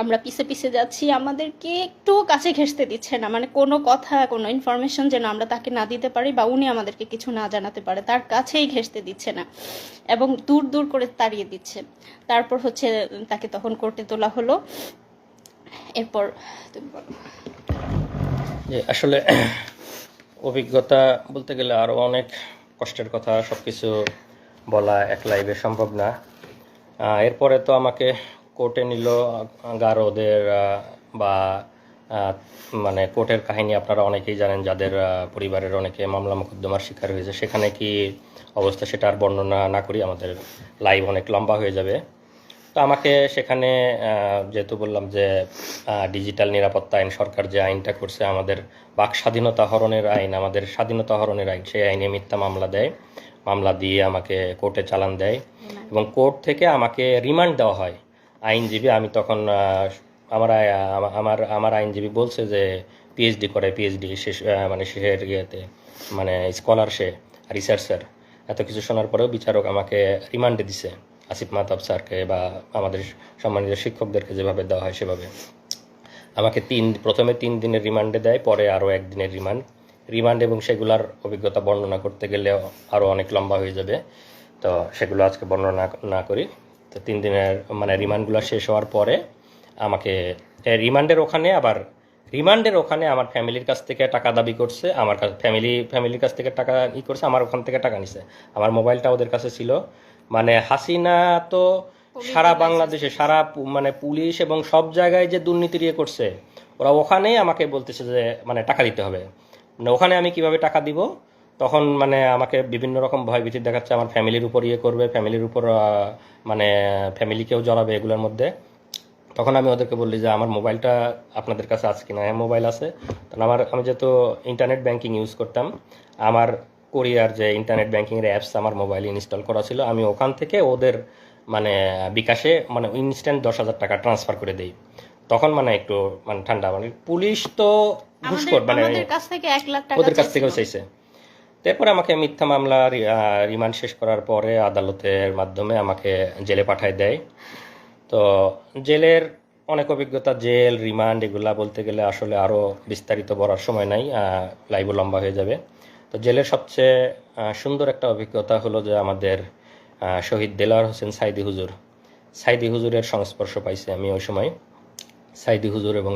আমরা পিছে পিছে যাচ্ছি, আমাদেরকে একটু কাছে ঘেঁষতে দিচ্ছে না, মানে কোনো কথা, কোনো ইনফরমেশন যেন আমরা তাকে না দিতে পারি বা উনি আমাদেরকে কিছু না জানাতে পারে, তার কাছেই ঘেঁষতে দিচ্ছে না, এবং দূর দূর করে তাড়িয়ে দিচ্ছে। তারপর হচ্ছে তাকে তখন কোর্টে তোলা হলো। এরপর তুমি বলো। যে আসলে অভিজ্ঞতা বলতে গেলে আরও অনেক কষ্টের কথা, সব কিছু বলা এক লাইভে সম্ভব না। এরপরে তো আমাকে কোর্টে নিল গারদের, বা মানে কোর্টের কাহিনী আপনারা অনেকেই জানেন, যাদের পরিবারের অনেকে মামলা মোকদ্দমার শিকার হয়েছে। সেখানে কি অবস্থা সেটা আর বর্ণনা না করি, আমাদের লাইভ অনেক লম্বা হয়ে যাবে। তো আমাকে সেখানে যেহেতু বললাম যে ডিজিটাল নিরাপত্তা আইন, সরকার যে আইনটা করছে, আমাদের বাক স্বাধীনতা হরণের আইন, আমাদের স্বাধীনতা হরণের আইন, সেই আইনে মিথ্যা মামলা দেয়। মামলা দিয়ে আমাকে কোর্টে চালান দেয় এবং কোর্ট থেকে আমাকে রিমান্ড দেওয়া হয়। আইনজীবী, আমি তখন আমার আমার আমার আইনজীবী বলছে যে পিএইচডি করে, পিএইচডি শেষ, মানে শেষের ইয়েতে, মানে স্কলার, সে রিসার্চার। এত কিছু শোনার পরেও বিচারক আমাকে রিমান্ডে দিছে, আসিফ মাহতাব স্যারকে বা আমাদের সম্মানিত শিক্ষকদেরকে যেভাবে দেওয়া হয় সেভাবে আমাকে প্রথমে 3 দিনের রিমান্ডে দেয়, পরে আরও 1 দিনের রিমান্ড, এবং সেগুলার অভিজ্ঞতা বর্ণনা করতে গেলে আরও অনেক লম্বা হয়ে যাবে। তো সেগুলো আজকে বর্ণনা না করি। তো 3 দিনের মানে রিমান্ডগুলো শেষ হওয়ার পরে আমাকে রিমান্ডের ওখানে আমার ফ্যামিলির কাছ থেকে টাকা দাবি করছে, আমার কাছে ফ্যামিলির কাছ থেকে টাকা করছে, আমার ওখান থেকে টাকা নিছে। আমার মোবাইলটা ওদের কাছে ছিল। মানে হাসিনা তো সারা বাংলাদেশে, মানে পুলিশ এবং সব জায়গায় যে দুর্নীতি করছে, ওরা ওখানেই আমাকে বলতেছে যে মানে টাকা দিতে হবে। মানে ওখানে আমি কিভাবে টাকা দিব, তখন মানে আমাকে বিভিন্ন রকম ভয়ভীতি দেখাচ্ছে, আমার ফ্যামিলির উপর করবে, ফ্যামিলির উপর মানে ফ্যামিলিকেও জড়াবে এগুলোর মধ্যে। তখন আমি ওদেরকে বললি যে আমার মোবাইলটা আপনাদের কাছে আছে কিনা। হ্যাঁ, মোবাইল আছে। তখন আমি যেহেতু ইন্টারনেট ব্যাংকিং ইউজ করতাম, আমার কোরিয়ার যে ইন্টারনেট ব্যাংকিংয়ের অ্যাপস আমার মোবাইলে ইনস্টল করা ছিল, আমি ওখান থেকে ওদের মানে বিকাশে মানে ইনস্ট্যান্ট 10,000 টাকা ট্রান্সফার করে দেই। তখন মানে একটু মানে ঠান্ডা, মানে পুলিশ তো ঘুষখোর, মানে আমাদের কাছ থেকে 1 লাখ টাকা ওদের কাছ থেকেও চাইছে। তারপরে আমাকে মিথ্যা মামলা রিমান্ড শেষ করার পরে আদালতের মাধ্যমে আমাকে জেলে পাঠায় দেয়। তো জেলের অনেক অভিজ্ঞতা, জেল, রিমান্ড, এগুলা বলতে গেলে আসলে আরও বিস্তারিত বলার সময় নাই, লাইভও লম্বা হয়ে যাবে। তো জেলের সবচেয়ে সুন্দর একটা অভিজ্ঞতা হলো যে আমাদের শহীদ দেলোয়ার হোসেন সাইদি হুজুরের সংস্পর্শ পাইছি আমি ওই সময়। সাইদি হুজুর এবং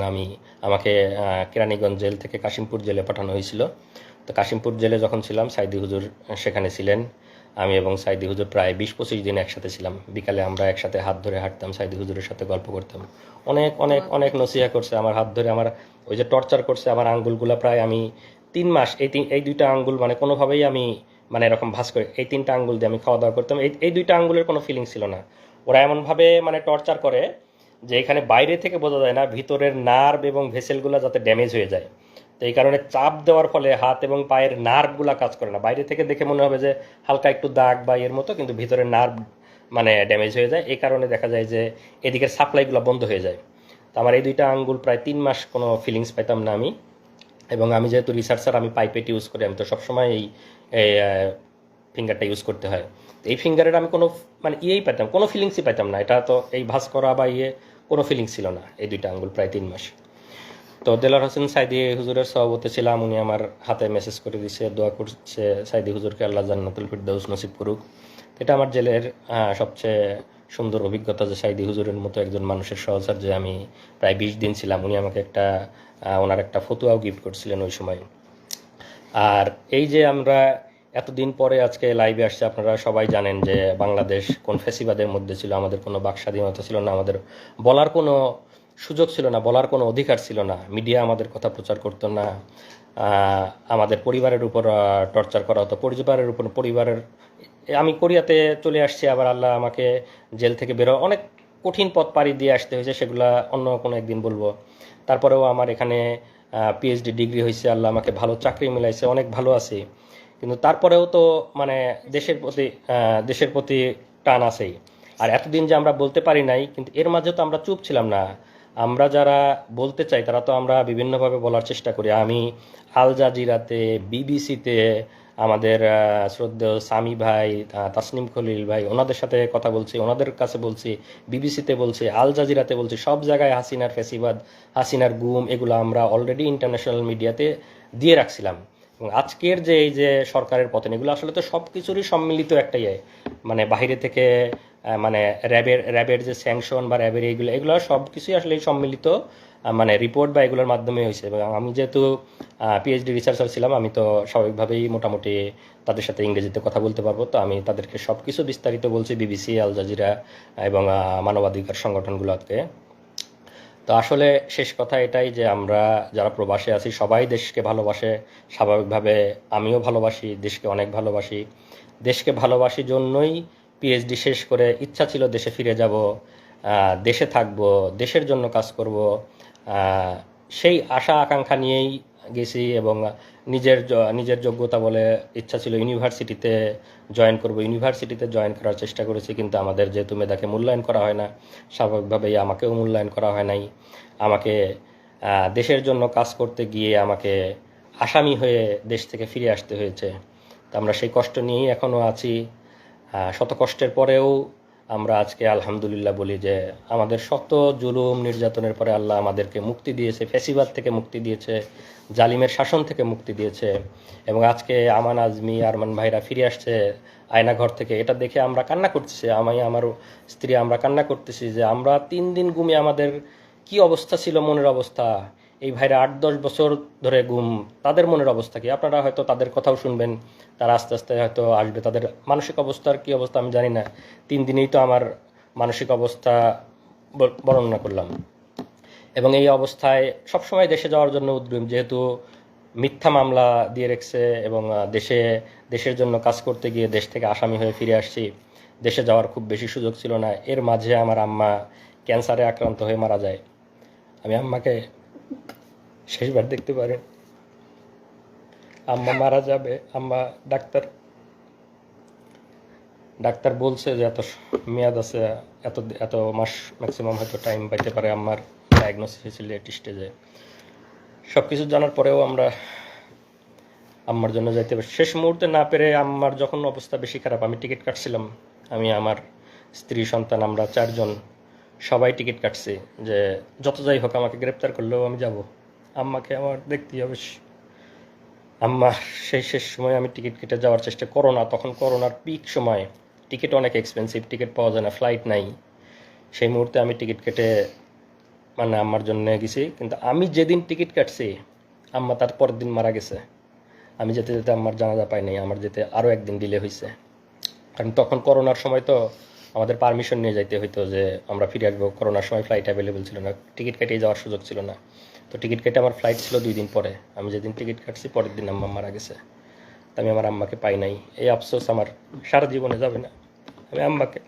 আমাকে কেরানীগঞ্জ জেল থেকে কাশিমপুর জেলে পাঠানো হয়েছিল। তো কাশিমপুর জেলে যখন ছিলাম, সাইদি হুজুর সেখানে ছিলেন। আমি এবং সাইদি হুজুর প্রায় 20-25 দিন একসাথে ছিলাম। বিকালে আমরা একসাথে হাত ধরে হাঁটতাম, সাইদি হুজুরের সাথে গল্প করতাম। অনেক অনেক অনেক নসিহা করছে, আমার হাত ধরে, আমার ওই যে টর্চার করছে, আমার আঙ্গুলগুলো প্রায় আমি 3 মাস এই 2টা আঙ্গুল মানে কোনোভাবেই আমি মানে এরকম ভাঁজ করে, এই 3টা আঙ্গুল দিয়ে আমি খাওয়া দাওয়া করতাম। এই 2টা আঙ্গুলের কোনো ফিলিংস ছিল না। ওরা এমনভাবে মানে টর্চার করে যে এখানে বাইরে থেকে বোঝা যায় না, ভিতরের নার্ভ এবং ভেসেলগুলো যাতে ড্যামেজ হয়ে যায়। তো এই কারণে চাপ দেওয়ার ফলে হাত এবং পায়ের নার্ভগুলো কাজ করে না। বাইরে থেকে দেখে মনে হবে যে হালকা একটু দাগ বা এর মতো, কিন্তু ভিতরের নার্ভ মানে ড্যামেজ হয়ে যায়। এই কারণে দেখা যায় যে এদিকের সাপ্লাইগুলো বন্ধ হয়ে যায়। তো আমার এই 2টা আঙ্গুল প্রায় 3 মাস কোনো ফিলিংস পাইতাম না আমি। এবং আমি যেহেতু রিসার্চার, আমি পাইপেট ইউজ করি, আমি তো সবসময় এই ফিঙ্গারটা ইউজ করতে হয়। তো এই ফিঙ্গারের আমি কোনো মানে পাইতাম, কোনো ফিলিংসই পাইতাম না। এটা তো এই ভাঁজ করা বা কোনো ফিলিংস ছিল না এই 2টা আঙ্গুল প্রায় 3 মাস। তো দেলার হোসেন সাইদি হুজুরের সভাপতি ছিলাম, উনি আমার হাতে মেসেজ করে দিছে, দোয়া করছে সাইদি হুজুরকে আল্লাহ জান্নাতুল ফিরদাউস নসিব করুক। এটা আমার জেলের সবচেয়ে সুন্দর অভিজ্ঞতা যে সাইদি হুজুরের মতো একজন মানুষের সহচর্যে আমি প্রায় 20 দিন ছিলাম। উনি আমাকে ওনার একটা ফতুয়াও গিফট করছিলেন ওই সময়। আর এই যে আমরা এতদিন পরে আজকে লাইভে আসছে, আপনারা সবাই জানেন যে বাংলাদেশ কোন ফ্যাসিবাদের মধ্যে ছিল, আমাদের কোনো বাক স্বাধীনতা ছিল না, আমাদের বলার কোনো সুযোগ ছিল না, বলার কোনো অধিকার ছিল না, মিডিয়া আমাদের কথা প্রচার করতো না, আমাদের পরিবারের উপর টর্চার করা হতো, পরিবারের আমি কোরিয়াতে চলে আসছি, আবার আল্লাহ আমাকে জেল থেকে অনেক কঠিন পথ পাড়ি দিয়ে আসতে হয়েছে, সেগুলা অন্য কোনো একদিন বলবো। তারপরেও আমার এখানে পিএইচডি ডিগ্রি হয়েছে, আল্লাহ আমাকে ভালো চাকরি মিলাইছে, অনেক ভালো আছি। কিন্তু তারপরেও তো মানে দেশের প্রতি টান আছেই। আর এতদিন যে আমরা বলতে পারি নাই, কিন্তু এর মাঝে তো আমরা চুপ ছিলাম না। আমরা যারা বলতে চাই তারা তো আমরা বিভিন্নভাবে বলার চেষ্টা করি। আমি আল জাজিরাতে, বিবিসিতে, আমাদের শ্রদ্ধেয় সামি ভাই, তাসনিম খলিল ভাই, ওনাদের সাথে কথা বলছি, ওনাদের কাছে বলছি, বিবিসিতে বলছি, আল জাজিরাতে বলছি, সব জায়গায় হাসিনার ফ্যাসিবাদ, হাসিনার গুম, এগুলো আমরা অলরেডি ইন্টারন্যাশনাল মিডিয়াতে দিয়ে রাখছিলাম। এবং আজকের যে এই যে সরকারের পতন, এগুলো আসলে তো সব কিছুরই সম্মিলিত একটা মানে বাইরে থেকে মানে র্যাবের যে স্যাংশন বা র্যাবের এগুলো সব কিছুই আসলে সম্মিলিত মানে রিপোর্ট বা এগুলোর মাধ্যমে হয়েছে। এবং আমি যেহেতু পিএইচডি রিসার্চার ছিলাম, আমি তো স্বাভাবিকভাবেই মোটামুটি তাদের সাথে ইংরেজিতে কথা বলতে পারবো, তো আমি তাদেরকে সব কিছু বিস্তারিত বলছি, বিবিসি, আল জাজিরা এবং মানবাধিকার সংগঠনগুলোকে। তো আসলে শেষ কথা এটাই যে আমরা যারা প্রবাসে আছি সবাই দেশকে ভালোবাসে, স্বাভাবিকভাবে আমিও ভালোবাসি, দেশকে অনেক ভালোবাসি। দেশকে ভালোবাসি জন্যই পিএইচডি শেষ করে ইচ্ছা ছিল দেশে ফিরে যাব, দেশে থাকব, দেশের জন্য কাজ করব, সেই আশা আকাঙ্ক্ষা নিয়েই গেছি। এবং নিজের যোগ্যতা বলে ইচ্ছা ছিল ইউনিভার্সিটিতে জয়েন করব, ইউনিভার্সিটিতে জয়েন করার চেষ্টা করেছি, কিন্তু আমাদের যেহেতু মেধাকে মূল্যায়ন করা হয় না, স্বাভাবিকভাবেই আমাকেও মূল্যায়ন করা হয় নাই। আমাকে দেশের জন্য কাজ করতে গিয়ে আমাকে আসামি হয়ে দেশ থেকে ফিরে আসতে হয়েছে। তো আমরা সেই কষ্ট নিয়েই এখনও আছি। শত কষ্টের পরেও আমরা আজকে আলহামদুলিল্লাহ বলি যে আমাদের শত জুলুম নির্যাতনের পরে আল্লাহ আমাদেরকে মুক্তি দিয়েছে, ফ্যাসিবাদ থেকে মুক্তি দিয়েছে, জালিমের শাসন থেকে মুক্তি দিয়েছে। এবং আজকে আমান, আজমি, আরমান ভাইরা ফিরে আসছে আয়নাঘর থেকে, এটা দেখে আমরা কান্না করতেছি, আমার স্ত্রী আমরা কান্না করতেছি যে আমরা 3 দিন ঘুমিয়ে আমাদের কি অবস্থা ছিল, মনের অবস্থা। এই ভাইরা 8-10 বছর ধরে গুম, তাদের মনের অবস্থা কি? আপনারা হয়তো তাদের কথাও শুনবেন, তারা আস্তে আস্তে হয়তো আসবে। তাদের মানসিক অবস্থার কি অবস্থা আমি জানি না, 3 দিনেই তো আমার মানসিক অবস্থা বর্ণনা করলাম। এবং এই অবস্থায় সবসময় দেশে যাওয়ার জন্য উদ্গ্রীব, যেহেতু মিথ্যা মামলা দিয়ে রেখেছে এবং দেশের জন্য কাজ করতে গিয়ে দেশ থেকে আসামি হয়ে ফিরে আসছি। দেশে যাওয়ার খুব বেশি সুযোগ ছিল না। এর মাঝে আমার আম্মা ক্যান্সারে আক্রান্ত হয়ে মারা যায়। আমি আম্মাকে শেষবার দেখতে পারেন, আম্মা মারা যাবে, আম্মা ডাক্তার বলছে যে এত মেয়াদ আছে, এত মাস ম্যাক্সিমাম হয়তো টাইম পাইতে পারে। আমার ডায়াগনোসিস হয়েছিল লেট স্টেজে। সব কিছু জানার পরেও আমরা আম্মার জন্য যাইতে পারি। শেষ মুহূর্তে না পেরে আম্মার যখন অবস্থা বেশি খারাপ, আমি টিকিট কাটছিলাম, আমি, আমার স্ত্রী, সন্তান, আমরা 4 জন সবাই টিকিট কাটছি যে যত যাই হোক আমাকে গ্রেপ্তার করলেও আমি যাব, আম্মাকে আমার দেখতেই হবে। আম্মা সেই শেষ সময় আমি টিকিট কেটে যাওয়ার চেষ্টা, তখন করোনার পিক সময়, টিকিট অনেক এক্সপেন্সিভ, টিকিট পাওয়া যায় না, ফ্লাইট নাই। সেই মুহূর্তে আমি টিকিট কেটে মানে আম্মার জন্য গেছি। কিন্তু আমি যেদিন টিকিট কাটছি আম্মা তার পরের দিন মারা গেছে। আমি যেতে যেতে আম্মার জানাজা পাই নাই, আমার যেতে আরও একদিন ডিলে হয়েছে। কারণ তখন করোনার সময় তো আমাদের পারমিশন নিয়ে যাইতে হইতো যে আমরা ফিরে আসবো। করোনার সময় ফ্লাইট অ্যাভেলেবেল ছিল না, টিকিট কেটেই যাওয়ার সুযোগ ছিল না। তো টিকিট কেটে আমার ফ্লাইট ছিল 2 দিন পরে, আমি যেদিন টিকিট কাটছি পরের দিন আম্মা মারা গেছে। তো আমি আমার আম্মাকে পাই নাই, এই আফসোস আমার সারা জীবনে যাবে না। আমি আম্মাকে,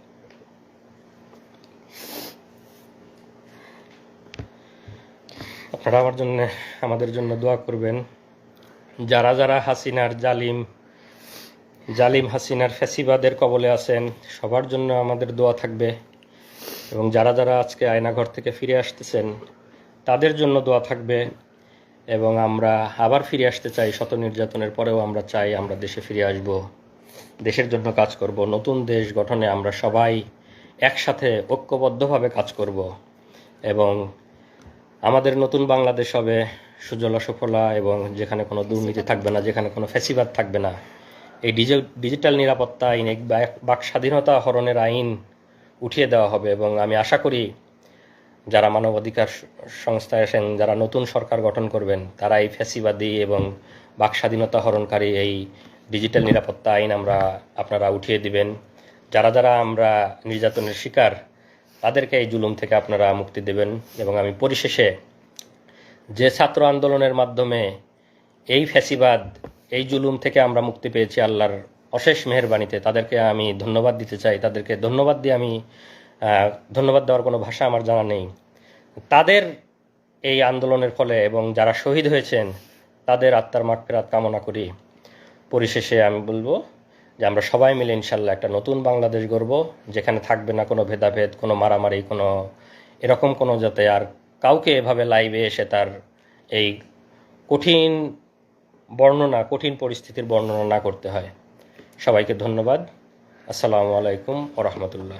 আপনারা আমাদের জন্য দোয়া করবেন। যারা যারা হাসিনার জালিম হাসিনার ফ্যাসিবাদের কবলে আছেন সবার জন্য আমাদের দোয়া থাকবে। এবং যারা যারা আজকে আয়নাঘর থেকে ফিরে আসতেছেন তাদের জন্য দোয়া থাকবে। এবং আমরা আবার ফিরে আসতে চাই, শত নির্যাতনের পরেও আমরা চাই আমরা দেশে ফিরে আসব, দেশের জন্য কাজ করব, নতুন দেশ গঠনে আমরা সবাই একসাথে ঐক্যবদ্ধভাবে কাজ করব। এবং আমাদের নতুন বাংলাদেশ হবে সুজলা সুফলা এবং যেখানে কোনো দুর্নীতি থাকবে না, যেখানে কোনো ফ্যাসিবাদ থাকবে না। এই ডিজিটাল নিরাপত্তা আইন, এক বাক স্বাধীনতা হরণের আইন উঠিয়ে দেওয়া হবে এবং আমি আশা করি যারা মানবাধিকার সংস্থায় আছেন, যারা নতুন সরকার গঠন করবেন, তারা এই ফ্যাসিবাদী এবং বাক স্বাধীনতা হরণকারী এই ডিজিটাল নিরাপত্তা আইন আপনারা উঠিয়ে দিবেন। যারা যারা আমরা নির্যাতনের শিকার, তাদেরকে এই জুলুম থেকে আপনারা মুক্তি দেবেন। এবং আমি পরিশেষে যে ছাত্র আন্দোলনের মাধ্যমে এই ফ্যাসিবাদ, এই জুলুম থেকে আমরা মুক্তি পেয়েছি আল্লাহর অশেষ মেহেরবানিতে, তাদেরকে আমি ধন্যবাদ দিতে চাই। তাদেরকে ধন্যবাদ দিয়ে ধন্যবাদ দেওয়ার কোনো ভাষা আমার জানা নেই। তাদের এই আন্দোলনের ফলে এবং যারা শহীদ হয়েছেন তাদের আত্মার মাগফিরাত কামনা করি। পরিশেষে আমি বলবো যে আমরা সবাই মিলে ইনশাল্লাহ একটা নতুন বাংলাদেশ গড়ব, যেখানে থাকবে না কোনো ভেদাভেদ, কোনো মারামারি, কোনো এরকম কোনো, যাতে আর কাউকে এভাবে লাইভে এসে তার এই কঠিন কঠিন পরিস্থিতির বর্ণনা না করতে হয়। সবাইকে ধন্যবাদ। আসসালামু আলাইকুম ওয়া রাহমাতুল্লাহ।